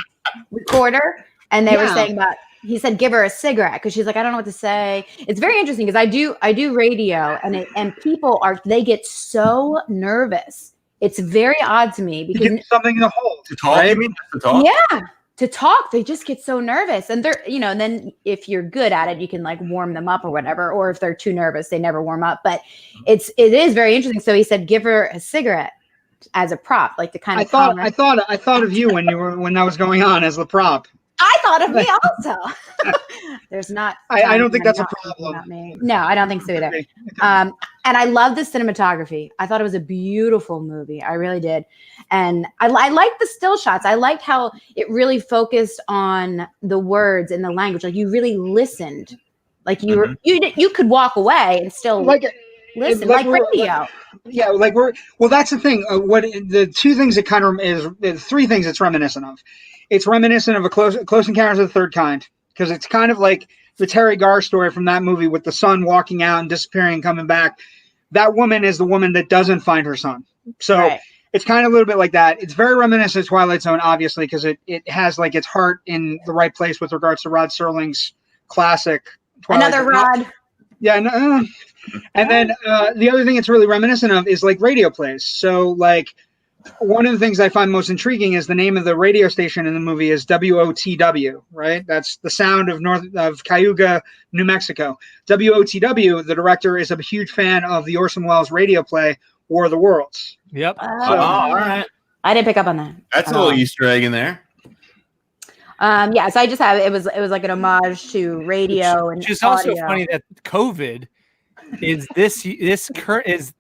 recorder, and they were saying about. He said, "Give her a cigarette," because she's like, "I don't know what to say." It's very interesting because I do radio, and people they get so nervous. It's very odd to me because Give something to hold. To talk, right? you mean? To talk? yeah, to talk, they just get so nervous, and they're and then if you're good at it, you can like warm them up or whatever. Or if they're too nervous, they never warm up. But it is very interesting. So he said, "Give her a cigarette." As a prop, like to kind of. I thought of you when that was going on as the prop. I thought of me also. There's not. I don't think that's a not problem. about me. No, I don't think so either. And I love the cinematography. I thought it was a beautiful movie. I really did. And I liked the still shots. I liked how it really focused on the words and the language. Like you really listened. Like you could walk away and still listen, like radio. That's the thing. What the two things it kind of is, the three things it's reminiscent of. It's reminiscent of a Close Encounters of the Third Kind because it's kind of like the Terry Garr story from that movie with the son walking out and disappearing and coming back. That woman is the woman that doesn't find her son. So, it's kind of a little bit like that. It's very reminiscent of Twilight Zone, obviously, because it has like its heart in the right place with regards to Rod Serling's classic Twilight Another Zone. Rod. Yeah, no, and then the other thing it's really reminiscent of is like radio plays. So like one of the things I find most intriguing is the name of the radio station in the movie is WOTW, right? That's the sound of Cayuga, New Mexico. WOTW, the director is a huge fan of the Orson Welles radio play War of the Worlds. Yep. All right. I didn't pick up on that. That's a little Easter egg in there. Yeah, so I just have it was like an homage to radio and Which is audio. also funny that COVID is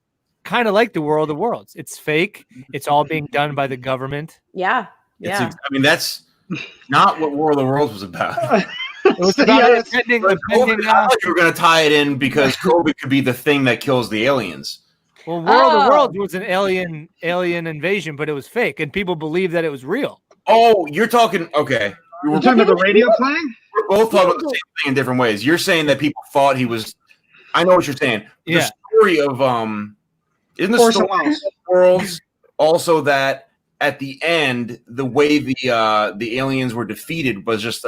kind of like the War of the Worlds. It's fake. It's all being done by the government. Yeah. I mean, that's not what War of the Worlds was about. It was about impending, I thought you were going to tie it in because COVID could be the thing that kills the aliens. Well, War of the Worlds was an alien invasion, but it was fake, and people believed that it was real. Oh, you're talking okay. We're talking about the radio play? We're both talking about the same thing in different ways. You're saying that people thought he was. I know what you're saying. Yeah. The story of isn't the Orson story Welles. of Worlds also that at the end the way the aliens were defeated was just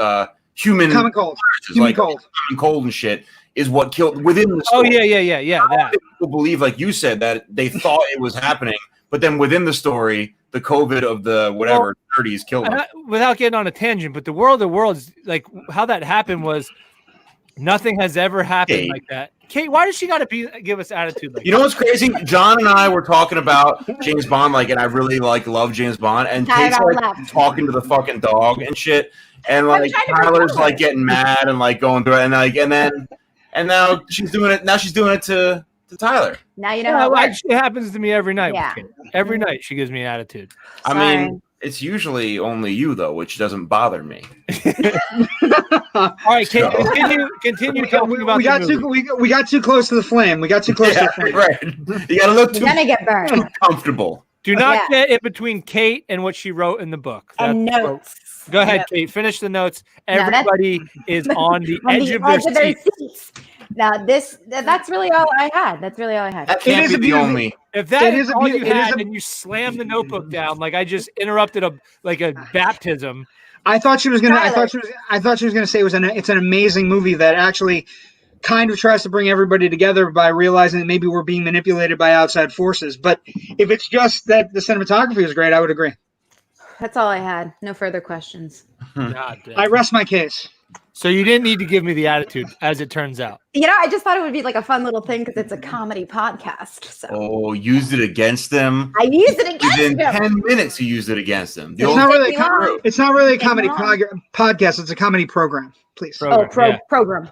human Common cold. Like common cold and shit is what killed within the story. Oh yeah. That. People believe, like you said, that they thought it was happening, but then within the story, the COVID of the 30s killed them. Without getting on a tangent, but the War of the Worlds, like how that happened was nothing has ever happened like that. Kate, why does she got to give us attitude like You know what's crazy? John and I were talking about James Bond, and I really love James Bond, and Kate's talking to the fucking dog and shit, and Tyler's getting mad and going through it, and now she's doing it. Now she's doing it to Tyler. Now you know how it happens to me every night. Yeah. Every night she gives me attitude. I mean, it's usually only you though, which doesn't bother me. All right, Kate, continue talking about we got too close to the flame. We got too close to the flame. Right. You got to look too get burned. Comfortable. Do not get in between Kate and what she wrote in the book. And notes. Go ahead, Kate. Finish the notes. Everybody is on the edge of their seats. Now that's really all I had. That's really all I had. That can't be the only. If that is all you had and you slammed the notebook down, like I just interrupted a baptism. I thought she was gonna say it's an amazing movie that actually kind of tries to bring everybody together by realizing that maybe we're being manipulated by outside forces. But if it's just that the cinematography is great, I would agree. That's all I had. No further questions. I rest my case. So you didn't need to give me the attitude, as it turns out. I just thought it would be like a fun little thing because it's a comedy podcast. So. Oh, used it against them. I used it against them. Within 10 minutes, you used it against them. It's not really a comedy podcast. It's a comedy program. Please. Program.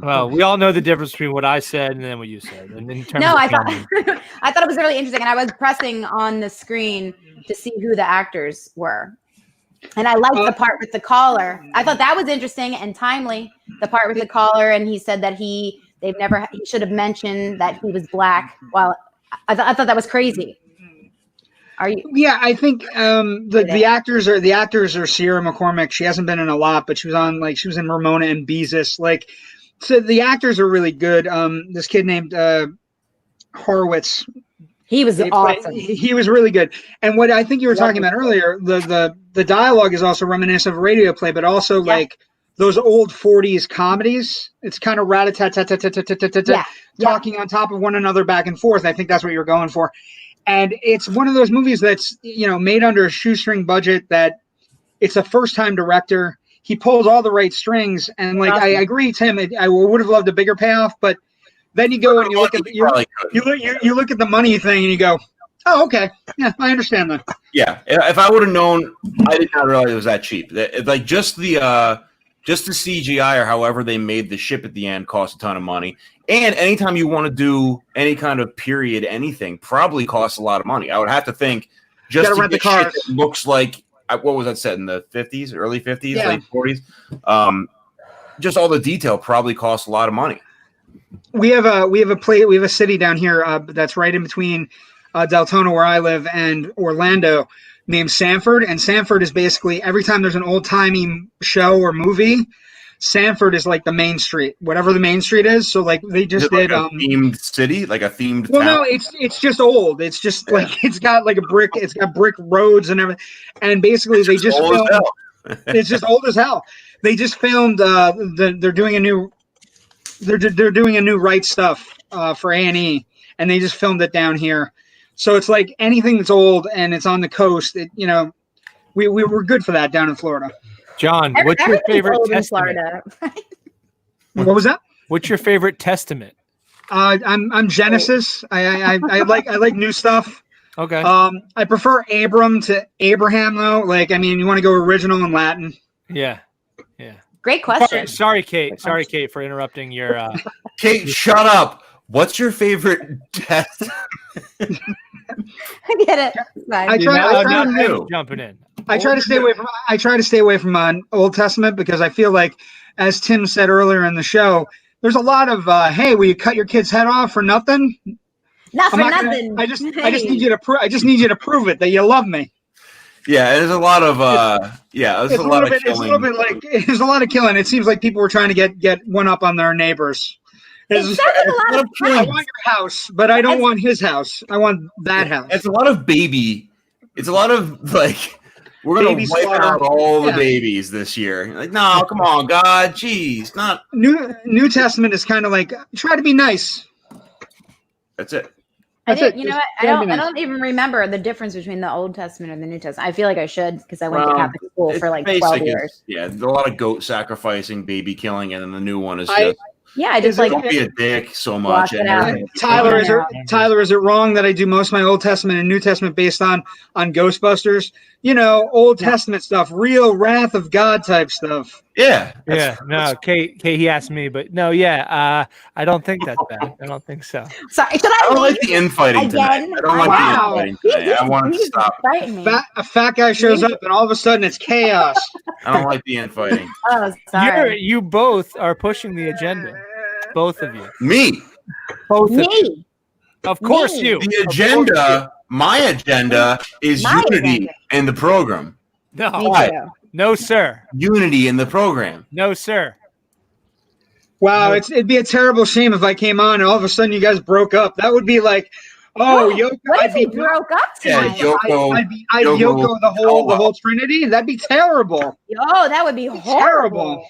Well, we all know the difference between what I said and then what you said. And in terms I thought it was really interesting, and I was pressing on the screen to see who the actors were. And I liked the part with the collar. I thought that was interesting and timely. The part with the collar, and he said that he should have mentioned that he was black. Well, I thought that was crazy. Are you? Yeah, I think the actors are Sierra McCormick. She hasn't been in a lot, but she was in Ramona and Beezus. So the actors are really good. This kid named Horowitz. He was awesome. He was really good. And what I think you were talking about earlier, the dialogue is also reminiscent of radio play, but also like those old 40s comedies. It's kind of rat-a-tat-tat-tat-tat-tat-tat, talking on top of one another back and forth. I think that's what you're going for. And it's one of those movies that's, made under a shoestring budget, that it's a first-time director. He pulls all the right strings. And I agree, Tim, I would have loved a bigger payoff, but then you go and you look at you look at the money thing and you go, oh, okay, yeah, I understand that. Yeah, if I would have known, I did not realize it was that cheap. Just the CGI or however they made the ship at the end cost a ton of money. And anytime you want to do any kind of period anything, probably costs a lot of money. I would have to think just to rent the cars. Shit that looks like what was that set in the 50s, early 50s, late 40s. Just all the detail probably costs a lot of money. We have a city down here that's right in between Deltona, where I live, and Orlando, named Sanford. And Sanford is basically, every time there's an old timey show or movie, Sanford is like the main street, whatever the main street is. So like they just did a themed city, like a themed. Well, town? no, it's just old. It's just like it's got brick roads and everything, and basically they just filmed. It's just old as hell. They just filmed. They're doing a new Right Stuff for A&E, and they just filmed it down here. So it's like anything that's old and it's on the coast. We're good for that down in Florida. John, what's your favorite testament? What was that? What's your favorite testament? I'm Genesis. I like new stuff. Okay. I prefer Abram to Abraham though. Like, I mean, you want to go original in Latin. Yeah. Great question. Sorry, Kate. Sorry, Kate, for interrupting your. Kate, shut up. What's your favorite test? I get it. I try jumping in. I try to stay away from Old Testament because I feel like, as Tim said earlier in the show, there's a lot of hey, will you cut your kid's head off for nothing? Not for nothing. I just need you to prove it that you love me. Yeah, there's a lot of there's a lot of killing. It's a little bit like there's a lot of killing. It seems like people were trying to get one up on their neighbors. It sounds like a lot of I want your house, but I don't want his house. I want that house. It's a lot of baby. It's a lot of like we're gonna wipe out all the babies this year. Like, no, come on, God, jeez, not New Testament is kind of like try to be nice. That's it. You know what? I don't even remember the difference between the Old Testament and the New Testament. I feel like I should because I went to Catholic school for like 12 years. Yeah, there's a lot of goat sacrificing, baby killing, and then the new one is just I just like don't be a dick so much. Tyler, is it wrong that I do most of my Old Testament and New Testament based on Ghostbusters? You know, Old Testament stuff, real wrath of God type stuff. Yeah. No, Kate, he asked me, but no, I don't think that's bad. I don't think so. Sorry, I don't like the infighting tonight. I don't like the infighting tonight. I want to stop. A fat guy shows up, and all of a sudden it's chaos. I don't like the infighting. Oh, sorry. You both are pushing the agenda. Both of you. Me. Both of you. Of course you. The agenda, my agenda is unity in the program. No, sir. Unity in the program. No, sir. Wow, it'd be a terrible shame if I came on and all of a sudden you guys broke up. That would be like, Yoko. What if he broke up tonight? Yeah, Yoko. I'd Yoko the whole Trinity. That'd be terrible. Oh, that would be horrible.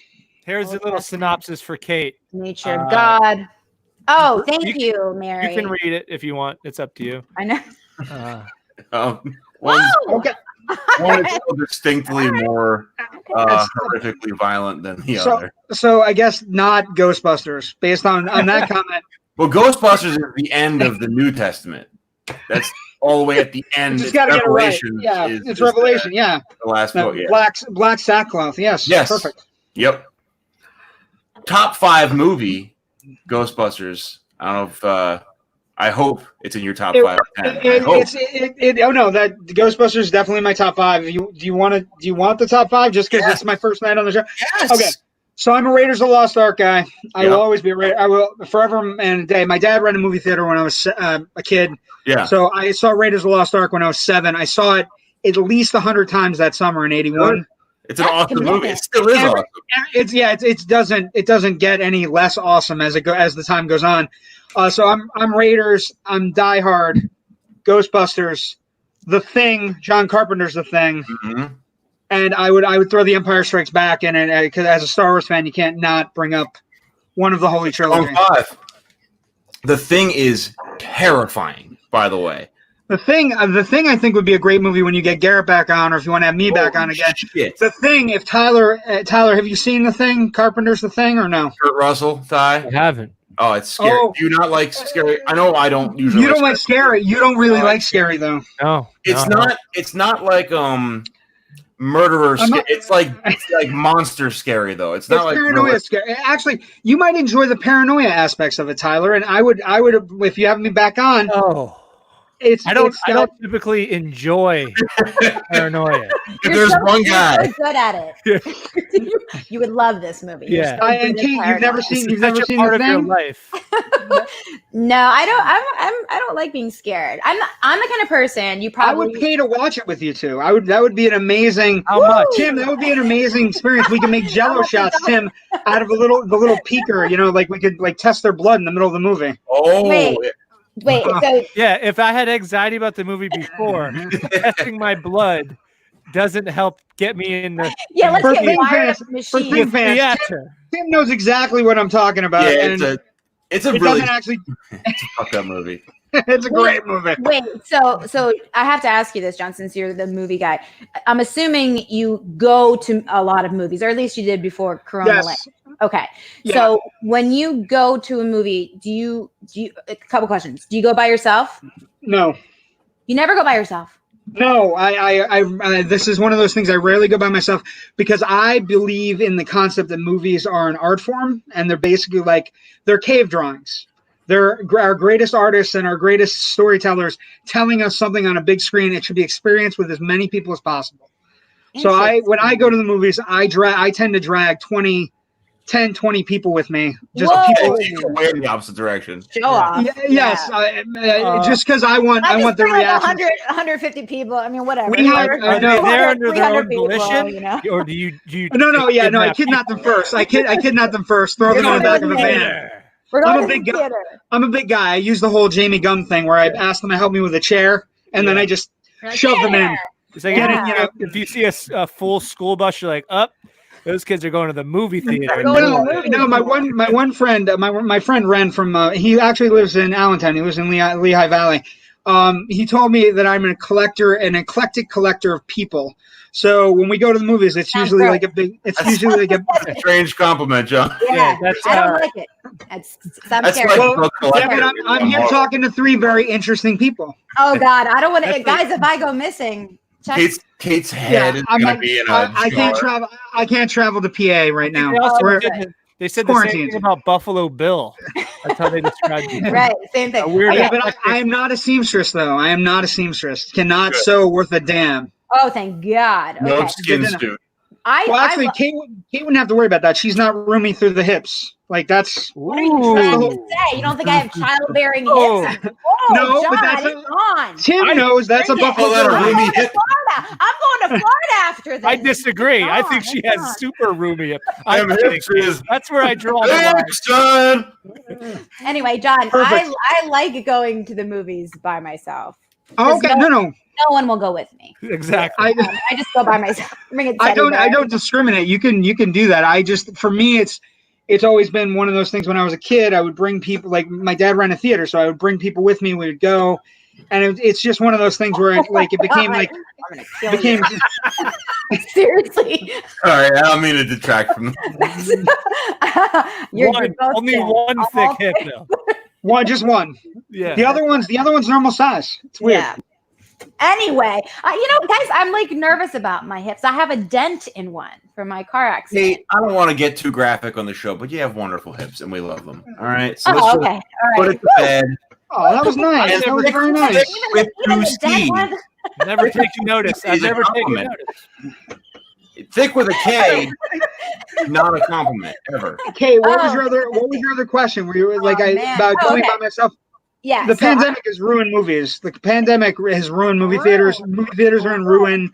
Here's a little synopsis for Kate. Nature, God. Oh, thank you, Mary. You can read it if you want. It's up to you. I know. Okay. One is distinctly more horrifically violent than the other. So I guess not Ghostbusters, based on that comment. Well, Ghostbusters is the end of the New Testament. That's all the way at the end. You just got to get it right. Yeah, it's Revelation. The last book. Yeah. Black sackcloth. Yes. Perfect. Yep. Top 5 movie, Ghostbusters. I don't know if I hope it's in your top 5 or 10. That Ghostbusters is definitely my top 5. Do you want the top 5 just because it's my first night on the show? Yes. Okay. So I'm a Raiders of the Lost Ark guy. I will always be a Raider. I will forever and a day. My dad ran a movie theater when I was a kid. Yeah. So I saw Raiders of the Lost Ark when I was 7. I saw it at least 100 times that summer in '81. It's an awesome movie. It still is awesome. It doesn't get any less awesome as the time goes on. So I'm Raiders. I'm Die Hard, Ghostbusters, The Thing. John Carpenter's The Thing, and I would throw The Empire Strikes Back in it because as a Star Wars fan, you can't not bring up one of the Holy Trilogy. The Thing is terrifying, by the way. The thing I think would be a great movie when you get Garrett back on, or if you want to have me back on again. Shit. The Thing, if Tyler, have you seen The Thing? Carpenter's The Thing, or no? Kurt Russell, Ty? I haven't. Oh, it's scary. Do you not like scary? I know I don't usually. You don't like scary. You don't really like scary though. No, it's not like murderer. It's like monster scary though. It's not like paranoia scary. Actually, you might enjoy the paranoia aspects of it, Tyler. And I would if you have me back on. I don't typically enjoy paranoia. If there's one guy you're good at it, you would love this movie. Yeah, and Kate, you've never seen part of your Thing? life. No, I don't. I don't like being scared. I'm the kind of person you probably. I would pay to watch it with you two. That would be an amazing. How much, Tim? That would be an amazing experience. We can make Jello shots, Tim, out of the little peeker. You know, like we could test their blood in the middle of the movie. Oh, wait. So yeah, if I had anxiety about the movie before, testing my blood doesn't help get me in the. Yeah, let's For get Thing wired fans- up the for machine. Thing fans, Tim knows exactly what I'm talking about. yeah, and it's a it really doesn't actually. fucked up movie. It's a great movie. Wait, so I have to ask you this, John, since you're the movie guy. I'm assuming you go to a lot of movies, or at least you did before Corona. Yes. Okay. Yeah. So when you go to a movie, do you a couple questions. Do you go by yourself? No. You never go by yourself. No, I this is one of those things I rarely go by myself because I believe in the concept that movies are an art form and they're basically they're cave drawings. They're our greatest artists and our greatest storytellers telling us something on a big screen. It should be experienced with as many people as possible. So when I go to the movies, I tend to drag 10, 20 people with me. Just people way in the opposite direction. Show off. Yes, just because I want the reaction. 150 people. I mean, whatever. We have, Are they there under their own volition, you know? or do you? No. I kidnapped them first. I kidnapped them first. Throw them in the back of a van. We're I'm going a big to the guy. theater. I'm a big guy. I use the whole Jamie Gum thing where I ask them to help me with a chair, and then I just shove them in. It's like, if you see a full school bus, you're like, up. Those kids are going to the movie theater. No. My one friend, my friend Ren from he actually lives in Allentown. He lives in Lehigh Valley. He told me that I'm an eclectic collector of people. So when we go to the movies, it's usually like a big. It's usually like a strange compliment, John. Yeah, I don't like it. That's scary. But I'm here talking to three very interesting people. Oh God, I don't want to, guys. If I go missing. Kate's head is going to be in a I can't travel to PA right now. They said the same thing about Buffalo Bill. That's how they described it. Right, same thing. But I am not a seamstress, though. I am not a seamstress. Cannot sew worth a damn. Oh, thank God. Okay. No skin suit. Kate wouldn't have to worry about that. She's not roomy through the hips. Like that's. What are you trying to say? You don't think I have childbearing hips? Oh, no, John, but that's on. Tim knows that's a Buffalo. I'm going to Florida after this. I disagree. I think she has super roomy hips. That's where I draw the line. Anyway, John, I like going to the movies by myself. Okay, no one will go with me. Exactly. I just go by myself. I don't discriminate. You can do that. For me, it's always been one of those things. When I was a kid, I would bring people. Like my dad ran a theater, so I would bring people with me. We would go, and it's just one of those things where it became seriously. All right, I don't mean to detract from. Only one thick hip though. Just one. Yeah. The other one's normal size. It's weird. Yeah. Anyway, guys, I'm nervous about my hips. I have a dent in one from my car accident. Hey, I don't want to get too graphic on the show, but you have wonderful hips, and we love them. All right. So okay. All right. Put it to bed. Oh, that was nice. That was very nice. With two C's. Never taken notice. I've never taken notice. Thick with a K, not a compliment ever. Okay, what was your other question? Were you about going by myself? Yeah. The pandemic has ruined movies. The pandemic has ruined movie theaters. Movie theaters are in ruin.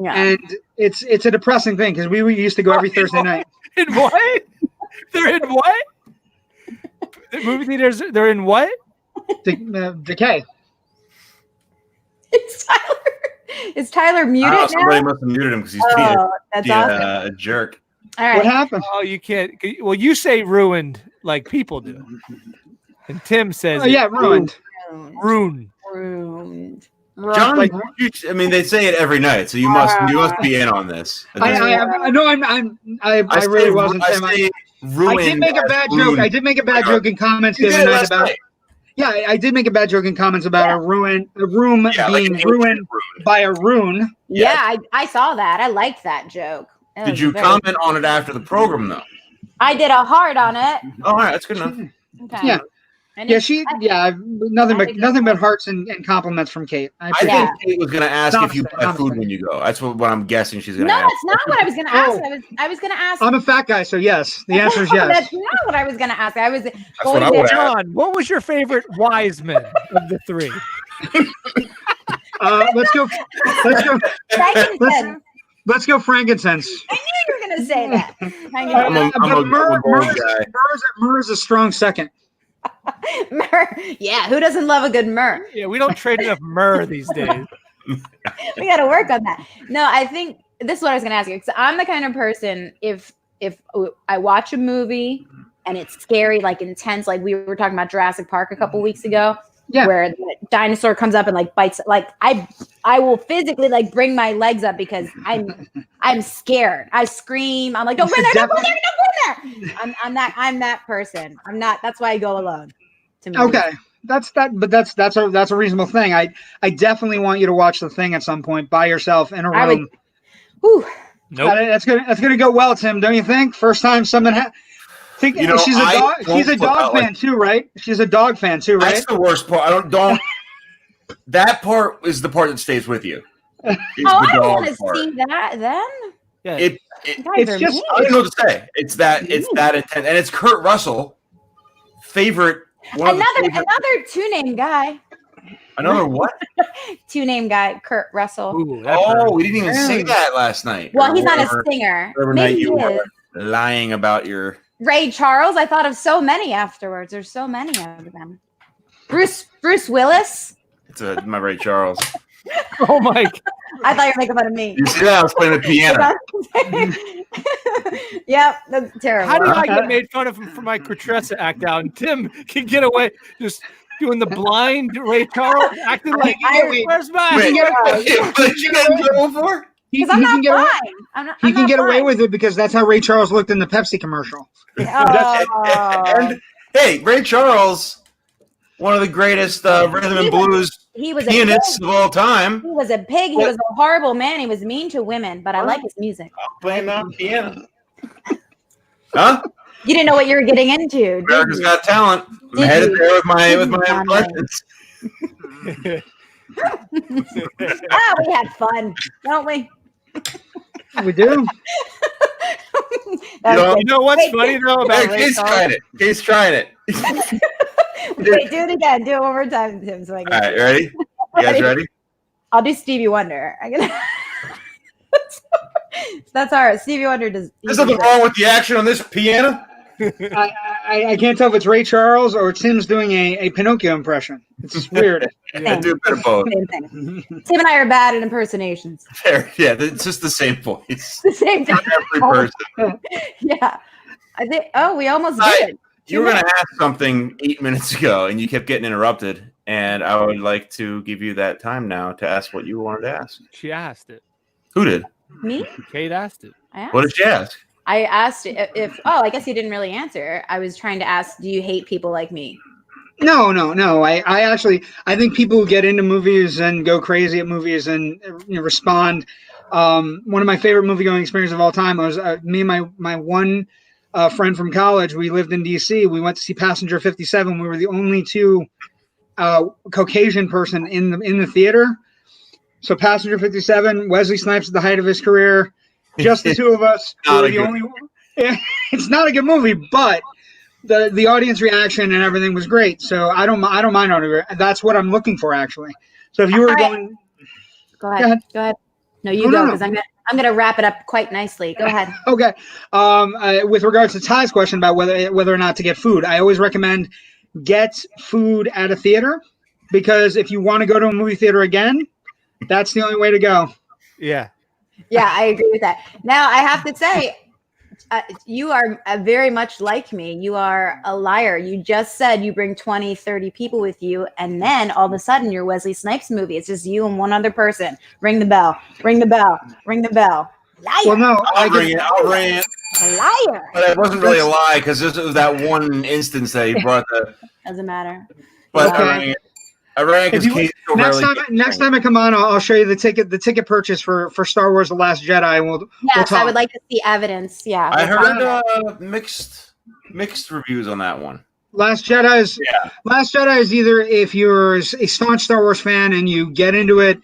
Yeah. And it's a depressing thing because we used to go every Thursday night. In what? They're in what? The movie theaters, they're in what? Decay. Is Tyler muted now? Somebody must have muted him because he's being a jerk. All right. What happened? Oh, you can't. Well, you say ruined like people do. And Tim says, ruined. Ruined. John, they say it every night, so you must be in on this. I really wasn't. I did make a bad joke. I did make a bad joke in comments the other night about. Yeah, I did make a bad joke in comments about a room being ruined by a rune. Yeah, I saw that. I liked that joke. Did you comment on it after the program though? I did a heart on it. All right, that's good enough. Okay. Yeah. nothing but hearts and compliments from Kate. I think Kate was going to ask if you buy food when you go. That's what I'm guessing she's going to ask. No, that's not what I was going to ask. I was going to ask. I'm a fat guy, so yes. The answer is yes. That's not what I was going to ask. I was John, what was your favorite wise man of the three? Let's go. Let's go frankincense. I knew you were going to say that. Myrrh is a strong second. Myrrh. Yeah, who doesn't love a good myrrh? Yeah, we don't trade enough myrrh these days. We got to work on that. No, I think this is what I was going to ask you. Because I'm the kind of person, if I watch a movie and it's scary, like intense, like we were talking about Jurassic Park a couple weeks ago, where the dinosaur comes up and like bites, like I will physically like bring my legs up because I'm scared. I scream. I'm like, don't go there, don't go there, don't go there. I'm that person. I'm not. That's why I go alone. Okay, that's a reasonable thing. I definitely want you to watch The Thing at some point by yourself in a room. Nope. That's gonna go well, Tim. Don't you think? First time something. She's a dog fan too, right? She's a dog fan too, right? That's the worst part. I don't. That part is the part that stays with you. I don't want to see that then. Yeah. It's just I don't know what to say. It's that intense, and it's Kurt Russell favorite. Another two-name guy. Another what? Two-name guy, Kurt Russell. Ooh, we didn't even say that last night. Well, he's not a singer. Maybe he is. Lying about your Ray Charles. I thought of so many afterwards. There's so many of them. Bruce Willis. It's my Ray Charles. Oh my God. I thought you were making fun of me. You see that? I was playing the piano. Yep, that's terrible. How did I get made fun of for my Cortressa act out? And Tim can get away just doing the blind Ray Charles, acting like, where's my... What did you get in trouble for? Because I'm not blind. He can get away with it because that's how Ray Charles looked in the Pepsi commercial. And, hey, Ray Charles, one of the greatest rhythm and blues pianists of all time. He was a pig. He was a horrible man. He was mean to women, but I like his music. I'll play him on piano. Huh? You didn't know what you were getting into. America's Got Talent. I'm headed there with my impressions. We had fun, don't we? We do. You know what's funny though about Ray Charles? Kate's trying it. Wait, do it again. Do it one more time, Tim. So I can... All right, ready? You guys ready? I'll do Stevie Wonder. That's all right. Stevie Wonder does. There's nothing wrong with the action on this piano. I can't tell if it's Ray Charles or Tim's doing a Pinocchio impression. It's just weird. I do a bit of both. Tim and I are bad at impersonations. Fair. Yeah, it's just the same voice. The same thing. Every person. Yeah. I think. Oh, we almost did. You were going to ask something 8 minutes ago, and you kept getting interrupted. And I would like to give you that time now to ask what you wanted to ask. She asked it. Who did? Me? Kate asked it. What did she ask? I asked if. Oh, I guess you didn't really answer. I was trying to ask, do you hate people like me? No. I think people who get into movies and go crazy at movies and respond. One of my favorite movie-going experiences of all time was me and my one friend from college. We lived in D.C. We went to see Passenger 57. We were the only two Caucasian person in the theater. So Passenger 57, Wesley Snipes at the height of his career, just the two of us. It's not a good movie, but the audience reaction and everything was great. So I don't mind autograph. That's what I'm looking for, actually. So if you were going, go ahead. No, you go, because I'm gonna wrap it up quite nicely. Go ahead. Okay. With regards to Ty's question about whether or not to get food, I always recommend get food at a theater, because if you want to go to a movie theater again, that's the only way to go. Yeah. Yeah, I agree with that. Now, I have to say, you are very much like me. You are a liar. You just said you bring 20, 30 people with you, and then all of a sudden your Wesley Snipes movie, it's just you and one other person. Ring the bell. Ring the bell. Ring the bell. Liar. Well, no, I'll bring it. A liar. But it wasn't really a lie, because this was that one instance that he brought the. Doesn't matter. But okay. I rang it next time I come on, I'll show you the ticket purchase for Star Wars: The Last Jedi. We'll talk. I would like to see evidence. Yeah, I heard mixed reviews on that one. Last Jedi is either if you're a staunch Star Wars fan and you get into it,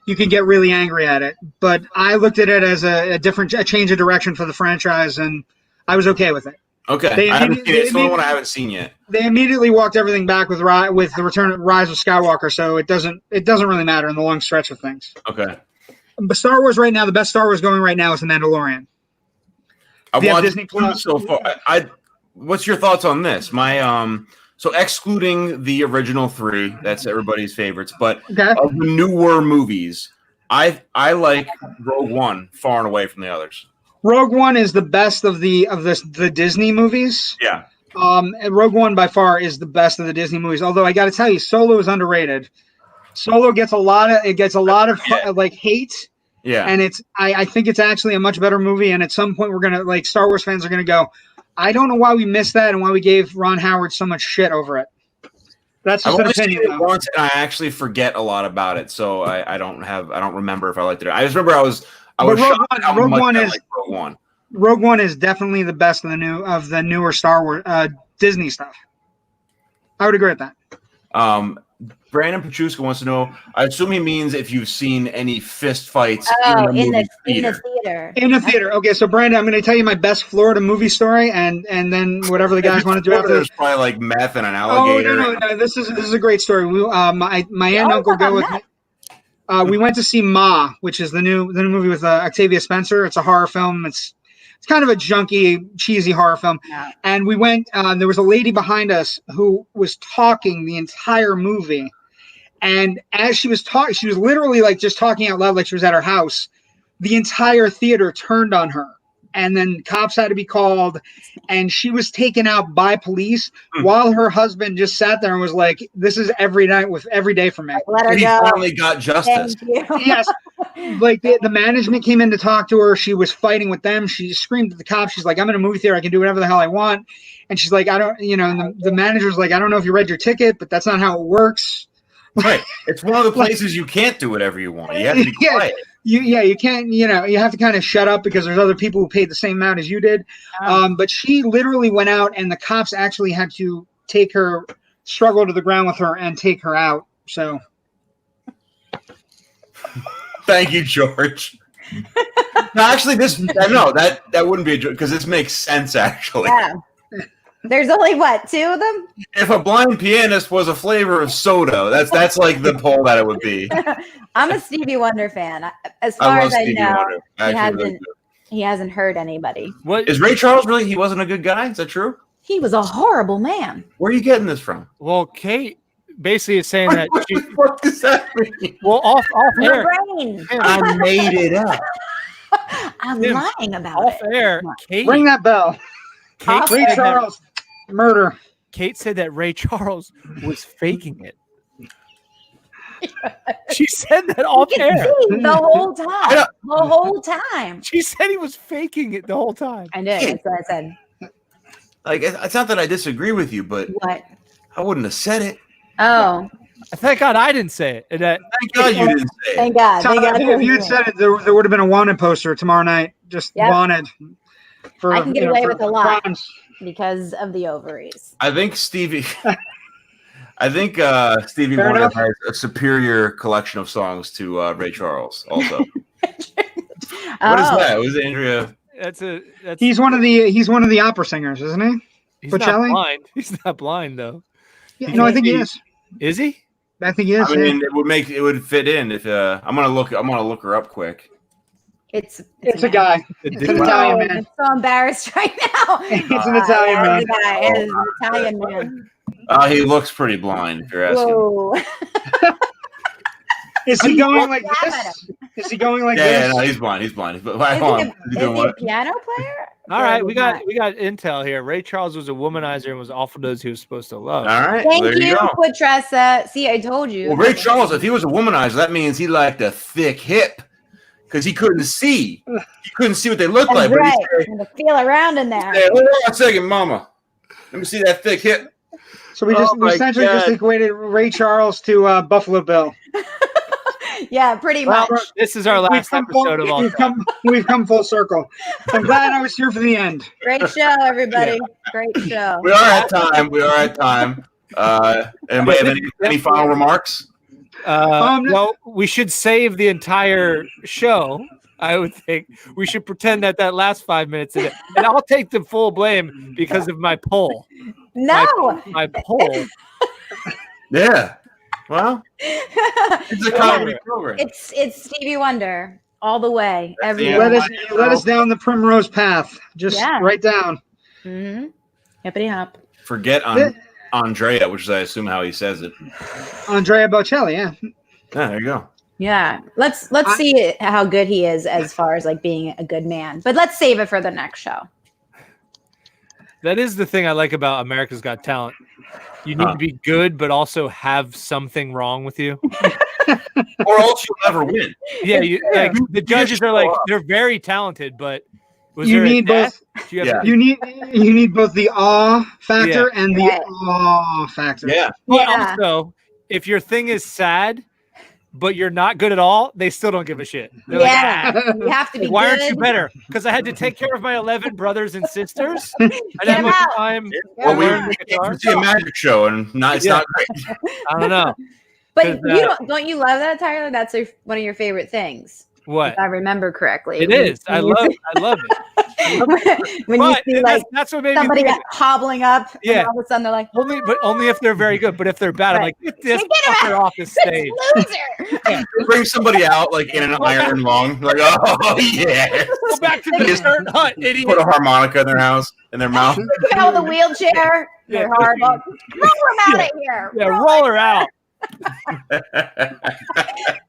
you can get really angry at it. But I looked at it as a change of direction for the franchise, and I was okay with it. Okay, I haven't seen it. It's the only one I haven't seen yet. They immediately walked everything back with the return of Rise of Skywalker, so it doesn't really matter in the long stretch of things. Okay. But Star Wars right now, the best Star Wars going right now is The Mandalorian. I watched Disney Plus so far. What's your thoughts on this? So excluding the original 3, that's everybody's favorites, but of the newer movies, I like Rogue One far and away from the others. Rogue One is the best of the Disney movies. Yeah. And Rogue One by far is the best of the Disney movies. Although I got to tell you, Solo is underrated. Solo gets a lot of like hate. Yeah. And I think it's actually a much better movie. And at some point we're gonna Star Wars fans are gonna go, I don't know why we missed that and why we gave Ron Howard so much shit over it. That's just an opinion. I've only seen it once, and I actually forget a lot about it, so I don't remember if I liked it. I just remember I was shocked at how much I liked Rogue One. Rogue One is definitely the best of the newer Star Wars Disney stuff. I would agree with that. Brandon Petruska wants to know, I assume he means if you've seen any fist fights in the theater. In the theater. Okay, so Brandon, I'm going to tell you my best Florida movie story, and then whatever the guys want to do after this. There's probably like meth and an alligator. Oh, no. This is a great story. My aunt and uncle go with me. We went to see Ma, which is the new movie with Octavia Spencer. It's a horror film. It's kind of a junky, cheesy horror film. Yeah. And we went, there was a lady behind us who was talking the entire movie. And as she was talking, she was literally just talking out loud like she was at her house. The entire theater turned on her. And then cops had to be called. And she was taken out by police while her husband just sat there and was like, this is every day for me. Let her he go. finally got justice. Yes. The management came in to talk to her. She was fighting with them. She screamed at the cops. She's like, I'm in a movie theater. I can do whatever the hell I want. And she's like, I don't, and the manager's like, I don't know if you read your ticket, but that's not how it works. Right. It's one of the places you can't do whatever you want. You have to be quiet. You can't, you have to kind of shut up because there's other people who paid the same amount as you did. But she literally went out and the cops actually had to take her, struggle to the ground with her and take her out. So. Thank you, George. No, actually, that wouldn't be a joke because this makes sense, actually. Yeah. There's only 2 of them? If a blind pianist was a flavor of soda, that's like the poll that it would be. I'm a Stevie Wonder fan. As far as I know, he hasn't hurt anybody. What is Ray Charles really? He wasn't a good guy? Is that true? He was a horrible man. Where are you getting this from? Well, Kate basically is saying that she. What does that mean? Well, off air. I made it up. I'm lying about off air. Kate, ring that bell. Ray Charles. Murder. Kate said that Ray Charles was faking it. She said that off air the whole time. The whole time. She said he was faking it the whole time. I did. That's what I said. It's not that I disagree with you, but what? I wouldn't have said it. Oh. Thank God I didn't say it. Thank God you didn't say it. Thank God. If you had said it, there would have been a wanted poster tomorrow night. Just wanted. I can get away with a lot. Crimes. Because of the ovaries. I think Stevie Wonder has a superior collection of songs to Ray Charles also. What is that? Was it Andrea? He's one of the opera singers, isn't he? He's not blind. He's not blind though. Yeah, no, I think he is. Is he? I think he is. I mean, it would fit in if I'm gonna look her up quick. It's a guy. It's an Italian man. I'm so embarrassed right now. It's an Italian man. It's an Italian man. He looks pretty blind, if you're asking. Whoa. Is he going like this? Is he going like this? Yeah, no, he's blind. He's blind. But is he a piano player? All right, we got intel here. Ray Charles was a womanizer and was awful to those he was supposed to love. All right, thank you, Quatressa. See, I told you. Well, Ray Charles, if he was a womanizer, that means he liked a thick hip. Because he couldn't see. He couldn't see what they looked like. Right. And to feel around in there. Hey, hold on a second, mama. Let me see that thick hip. So we essentially just equated Ray Charles to Buffalo Bill. Yeah, pretty much. This is our last episode of all time. We've come full circle. I'm glad I was here for the end. Great show, everybody. Great show. We are at time. Anybody have any final remarks? Well, we should save the entire show. I would think we should pretend that last 5 minutes of it, and I'll take the full blame because of my poll. No, my poll. Yeah. Well, it's a comedy program. It's Stevie Wonder all the way. You led us down the primrose path. Just right down. Mm-hmm. Hippity hop. Forget Andrea, which is I assume how he says it. Andrea Bocelli, yeah. Yeah, there you go. Yeah, let's see how good he is as far as like being a good man. But let's save it for the next show. That is the thing I like about America's Got Talent. You need to be good, but also have something wrong with you, or else you'll never win. Yeah, like the judges are like they're very talented, but you need both. You need both the awe factor and the awe factor. Yeah. But also, if your thing is sad, but you're not good at all, they still don't give a shit. They're you have to be why good. aren't you better? Because I had to take care of my 11 brothers and sisters. And then with time, well, we see a magic show, and it's not great. I don't know. But don't you love that, Tyler? That's one of your favorite things. What? If I remember correctly. It is. I love it. When you see like that's what made somebody me hobbling up, and all of a sudden they're like, only if they're very good. But if they're bad, I'm like, get this fucker off the stage. Loser. Bring somebody out like in an iron lung, like oh yeah. Go back to the dirt hut, idiot. Put a harmonica in their house, in their mouth. Come out with a wheelchair. They're hard. Roll them out of here. Yeah, roll her out.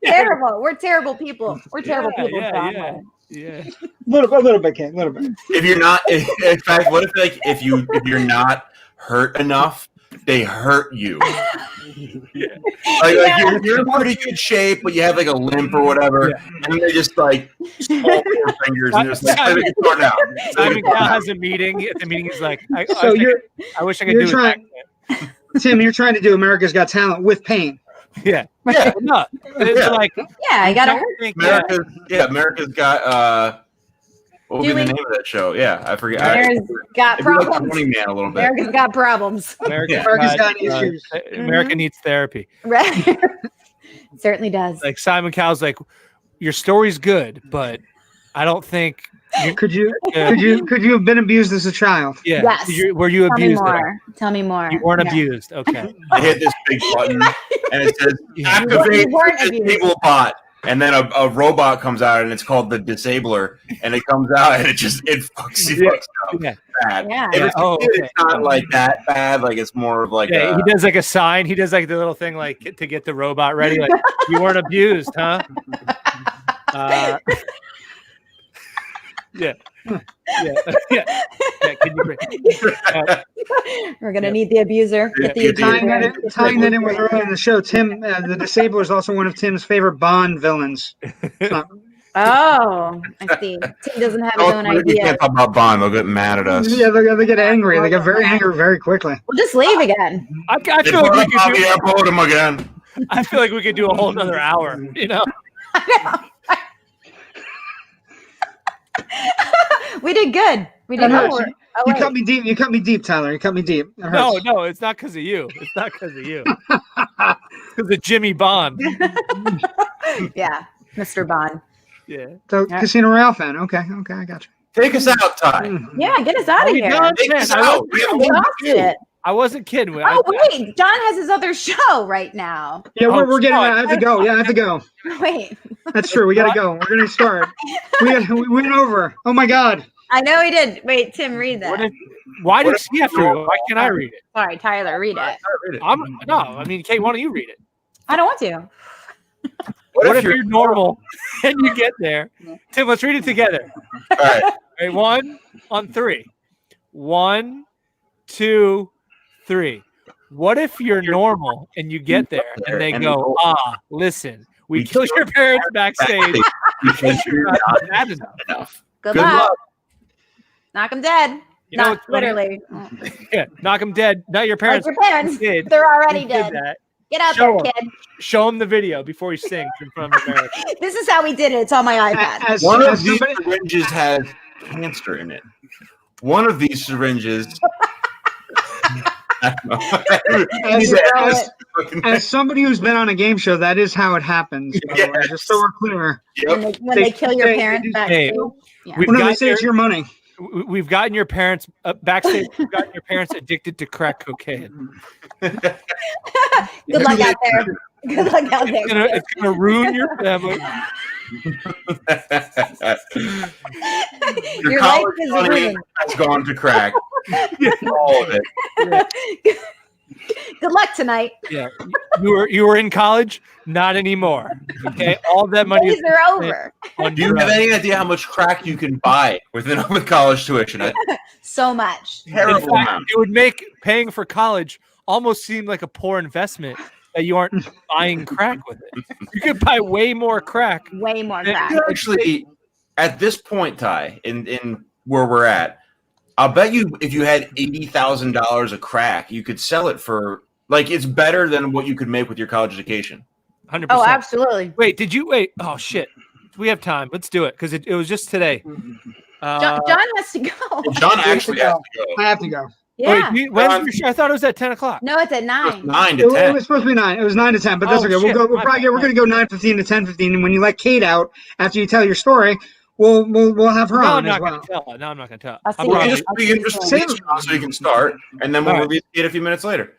Terrible. We're terrible people. We're terrible people. Yeah. A little bit, Kate. A little bit. If you're not, in fact, what if like if you're not hurt enough, they hurt you. Like you're in pretty good shape, but you have like a limp or whatever, and they just like all 4 fingers and just like start out. Simon Cowell has a meeting. At the meeting, he's like, I wish I could do it. Tim, you're trying to do America's Got Talent with pain. Yeah. No. It's like I gotta hurt. America's Got what would be the name of that show? Yeah, I forget. America's Got Problems. Like Running Man a little bit. America's Got Problems. America's got issues. America needs therapy. Right. Certainly does. Like Simon Cowell's like, your story's good, but I don't think could you have been abused as a child? Yeah. Yes. Were you abused? Tell me more. You weren't abused. Okay. I hit this big button and it says activate the disable bot. And then a robot comes out and it's called the Disabler, and it comes out and it fucks up bad. Yeah. It's not like that bad. Like it's more of like he does like a sign. He does like the little thing like to get the robot ready. Like you weren't abused, huh? Yeah. Can you We're gonna need the abuser. Tying that in with earlier in the show, Tim, the Disabler is also one of Tim's favorite Bond villains. Oh, I see. Tim doesn't have his own idea. We can't talk about Bond. They'll get mad at us. Yeah, they get angry. They get very angry very quickly. We'll just leave again. I feel like we could do him again. I feel like we could do a whole another hour. You know. We did good. We did good. You cut me deep. You cut me deep, Tyler. You cut me deep. No, it's not because of you. It's not because of you. It's because of Jimmy Bond. Yeah, Mr. Bond. Yeah. So Casino Royale fan. Okay, I got you. Take us out, Ty. Yeah, get us out of here. Take us out. I wasn't kidding. Wait, John has his other show right now. Yeah, we're getting. I have to go. Yeah, I have to go. Wait. That's true. We got to go. We're going to start. We went over. Oh my God. I know he did. Wait, Tim, read that. Why does he have to? Why can't I read it? Sorry, Tyler, read it. I mean, Kate, why don't you read it? I don't want to. What if you're normal and you get there? Tim, let's read it together. All right. All right, 1 on 3. 1, 2, 3. What if you're normal and you get there and they go, listen, we killed your parents backstage because you're not bad enough. Good luck. Knock them dead. You know, not literally. Yeah, knock them dead. Not your parents. Like your parents. They're already dead. Get out Show there, him. kid. Show him the video before he sings in front of America. This is how we did it. It's on my iPad. One of these syringes has cancer in it. One of these syringes. As somebody who's been on a game show, that is how it happens. By the way, just so we're clear. Yep. When they kill your parents backstage. Yeah. They say it's your money. We've gotten your parents backstage. We've gotten your parents addicted to crack cocaine. Good luck out there. Good luck out there. It's gonna ruin your family. Your Your life college is money ruined. has gone to crack. All of it. Good luck tonight. Yeah, you were in college, not anymore. Okay, all of that money Days are over. Do you have any idea how much crack you can buy with college tuition? So much. Terrible amount. It would make paying for college almost seem like a poor investment that you aren't buying crack with it. You could buy way more crack. Way more You crack. could actually, at this point, Ty, in where we're at, I'll bet you if you had $80,000 of crack, you could sell it for it's better than what you could make with your college education. 100%. Oh, absolutely. Wait, did you wait? Oh shit, we have time. Let's do it because it was just today. John has to go. John actually has to go. I have to go. Yeah. Wait, when's your show? I thought it was at 10 o'clock. No, it's at 9. 9 It to 10. was supposed to be 9. It was 9 to 10, but that's okay. Shit. We're going to go 9:15 to 10:15, and when you let Kate out after you tell your story, we'll have her No, on I'm as not well. going to tell. No, I'm not going to tell. I'll see I'm you. probably- Just be interested so you can start, and then we'll All right. release it a few minutes later.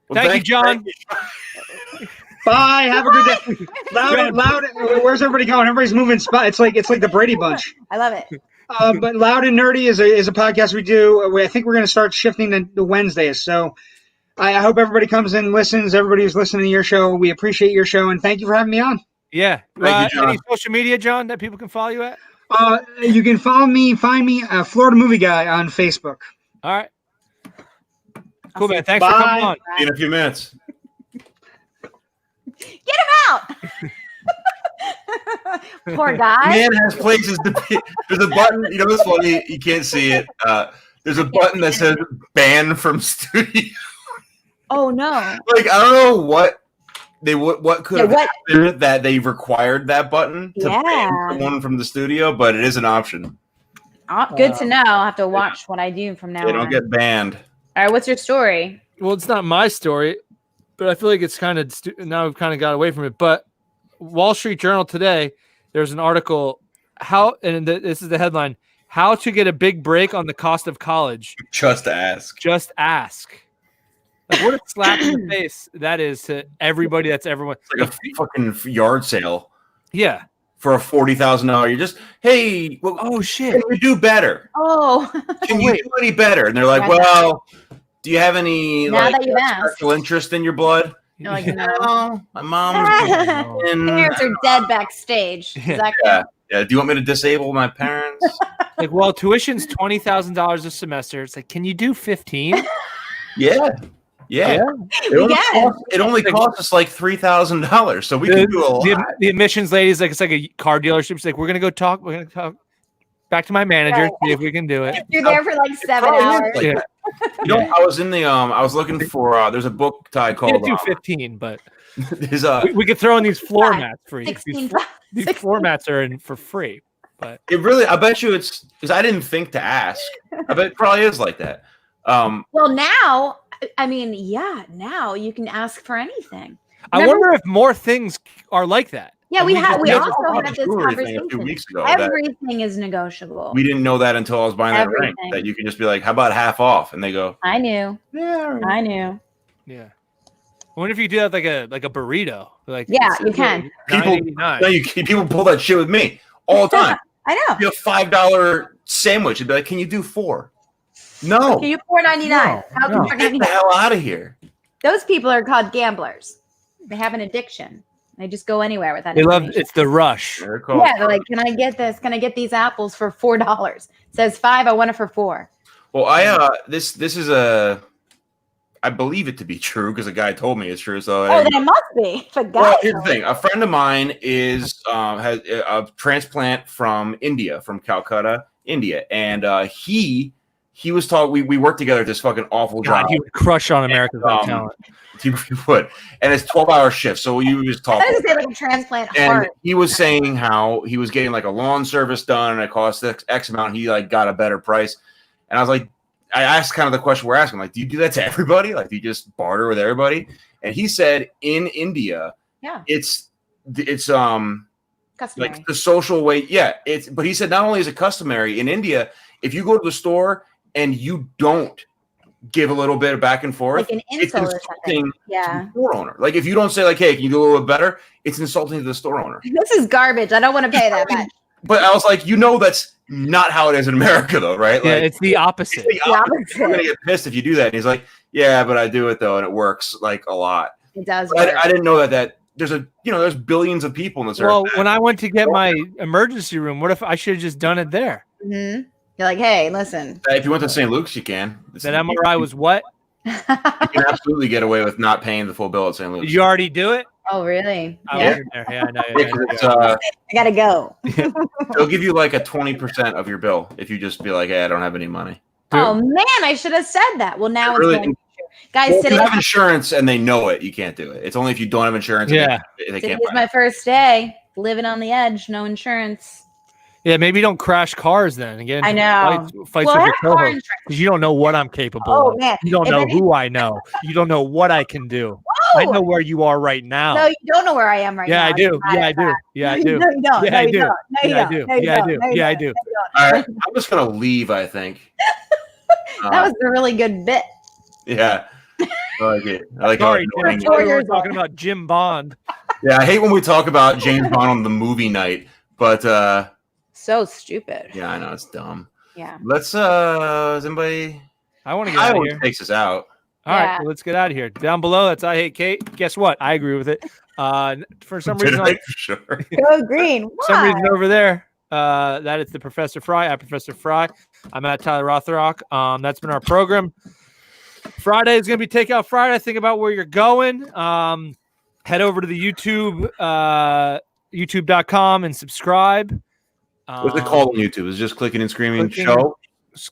Well, Thank you, John. Bye. Have a good day. Loud. Where's everybody going? Everybody's moving spot. It's like the Brady Bunch. I love it. But Loud and Nerdy is a podcast we do. I think we're going to start shifting to Wednesdays. So I hope everybody comes in and listens. Everybody who's listening to your show, we appreciate your show, and thank you for having me on. Yeah. Thank you, John. Any social media, John, that people can follow you at? You can find me, Florida Movie Guy on Facebook. All right. Cool, man. Thanks Bye. for coming on. In a few minutes. Get him out. Poor guy. Man has places to be. There's a button. You know what's funny? You can't see it. There's a button that says "ban from studio." Oh no. I don't know what could have what? happened that they required that button to ban Yeah. someone from the studio, but it is an option. Good to know. I'll have to watch what I do from now They on. don't get banned. All right, what's your story? Well, it's not my story, but I feel like it's kind of now we've kind of got away from it. But Wall Street Journal today, there's an article this is the headline: "How to get a big break on the cost of college." Just ask. Just ask. Like, what a slap in the face that is to everybody. That's everyone. It's like a fucking yard sale Yeah. for a $40,000. You're just, hey, well, Oh shit. can you do better? Oh, Can you do any better? And they're like, Right. well, do you have any Now that you've asked. special interest in your blood? you're like, no. No, my mom's in, Parents are dead backstage. Is that yeah. Do you want me to disable my parents? Like, well, tuition's $20,000 a semester. It's like, can you do 15? Yeah. Yeah. It only costs us like $3,000, so we can do a lot. The admissions lady's like, it's like a car dealership. She's like, we're gonna talk back to my manager, see if we can do it. You're there for like 7 Probably is hours. like Yeah. that. You know, I was in the I was looking for there's a book Ty Can't called do 15, but there's we could throw in these floor Five, mats for you. 16. These floor mats are in for free. But it really, I bet you it's because I didn't think to ask. I bet it probably is like that. Well, now, I mean, yeah, now you can ask for anything. I wonder if more things are like that. Yeah, we just also talked had about the this jewelry thing a few conversation. weeks ago. That Everything is negotiable. we didn't know that until I was buying that ring. Everything. That you can just be like, how about half off? And they go, I knew. yeah. I knew. Yeah. I wonder if you do that like a burrito. Like, Yeah, you can. People, $9.89. no, people pull that shit with me all the time. I know. You have $5 sandwich. It'd be like, can you do 4? No. Can you $4.99? No, How no. can Get the $4.99? hell out of here. Those people are called gamblers. They have an addiction. They just go anywhere with that. They love information. it's the rush. They're called- Yeah, they're like, can I get this? Can I get these apples for $4? Says 5. I want it for 4. Well, this is I believe it to be true because a guy told me it's true. So Oh, then it must be. If a guy well, here's the knows. thing. A friend of mine has a transplant from India, from Calcutta, India, and he he was talking. We worked together at this fucking awful job. He would crush on America's Got Talent. He would, and it's 12-hour shift. So you was talking. I was gonna say like a transplant and heart. he was saying how he was getting like a lawn service done, and it cost X amount. And he like got a better price, and I was like, I asked kind of the question we're asking, like, do you do that to everybody? Like, do you just barter with everybody? And he said in India, it's customary. Like the social way. Yeah, but he said not only is it customary in India, if you go to the store and you don't give a little bit of back and forth, like an insult or something. To the store owner. Like if you don't say like, hey, can you do a little bit better? It's insulting to the store owner. This is garbage. I don't want to pay that much. But I was like, that's not how it is in America, though, right? Yeah, like, it's the opposite. It's the opposite. You're gonna get pissed if you do that. And he's like, yeah, but I do it though, and it works like a lot. It does. I didn't know that there's billions of people in this earth. Well, when I went to get my emergency room, what if I should have just done it there? Mm-hmm. You're like, hey, listen. If you went to St. Luke's, you can. That MRI was what? You can absolutely get away with not paying the full bill at St. Luke's. Did you already do it? Oh, really? I wasn't there. Yeah, I know. I gotta go. They'll give you like a 20% of your bill if you just be like, hey, I don't have any money. Oh man, I should have said that. Well, now really, it's going to guys. Well, if today you have insurance and they know it, you can't do it. It's only if you don't have insurance. Yeah, they can't. It's my first day living on the edge, no insurance. Yeah, maybe don't crash cars then. Again, I know. Fights with your co-host because you don't know what I'm capable of. Man. You don't know who I know. You don't know what I can do. Whoa. I know where you are right now. No, you don't know where I am right now. I do. Yeah, I do. Yeah, I do. No, you don't. Yeah, I do. Yeah, I do. Yeah, I do. Yeah, I do. All right, I'm just gonna leave. I think that was a really good bit. Yeah, I like it. I like Sorry, we're talking about Jim Bond. Yeah, I hate when we talk about James Bond on the movie night, but so stupid. Yeah, I know it's dumb. Yeah. Let's is anybody? I want to get out of here. Takes us out. All right, well, let's get out of here. Down below, that's I Hate Kate. Guess what? I agree with it. For some reason, for sure. Go green. For some reason over there, that is the Professor Fry. I'm Professor Fry. I'm at Tyler Rothrock. That's been our program. Friday is going to be Takeout Friday. Think about where you're going. Head over to the YouTube, youtube.com and subscribe. What's it called on YouTube? Is it just Clicking and Screaming Show?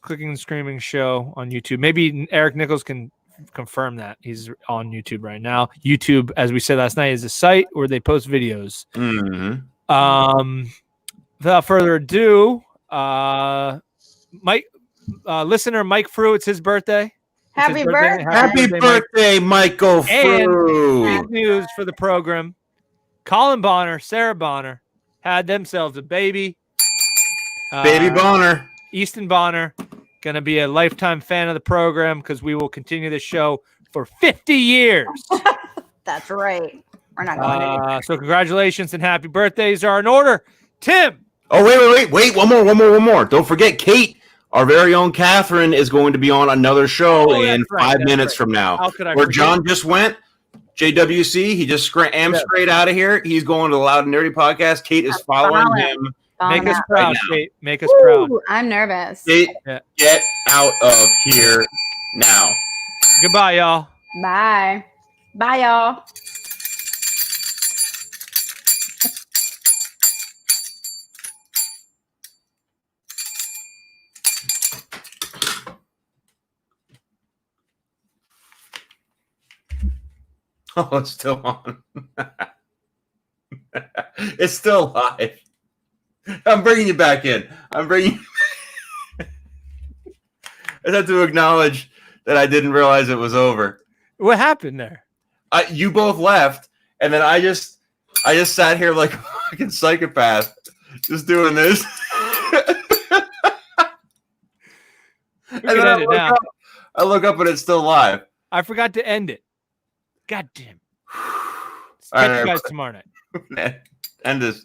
Clicking and Screaming Show on YouTube. Maybe Eric Nichols can confirm that he's on YouTube right now. YouTube, as we said last night, is a site where they post videos. Mm-hmm. Without further ado, listener Mike Frew, it's his birthday. Happy birthday. Happy birthday, Michael Frew. And good news for the program. Colin Bonner, Sarah Bonner had themselves a baby. Baby Bonner. Easton Bonner, going to be a lifetime fan of the program because we will continue this show for 50 years. That's right. We're not going So congratulations and happy birthdays are in order. Tim. Oh, wait. One more. Don't forget, Kate, our very own Catherine, is going to be on another show in 5 minutes from now. Where John just went, JWC, he just straight out of here. He's going to the Loud and Nerdy podcast. Kate is following him. Make us proud, Kate. Make us proud. I'm nervous. Kate, get out of here now. Goodbye, y'all. Bye. Bye, y'all. Oh, it's still on. It's still live. I'm bringing you back in. I had to acknowledge that I didn't realize it was over. What happened there? You both left, and then I just sat here like a fucking psychopath, just doing this. And then I look up and it's still live. I forgot to end it. God damn. Catch you guys tomorrow night. End this.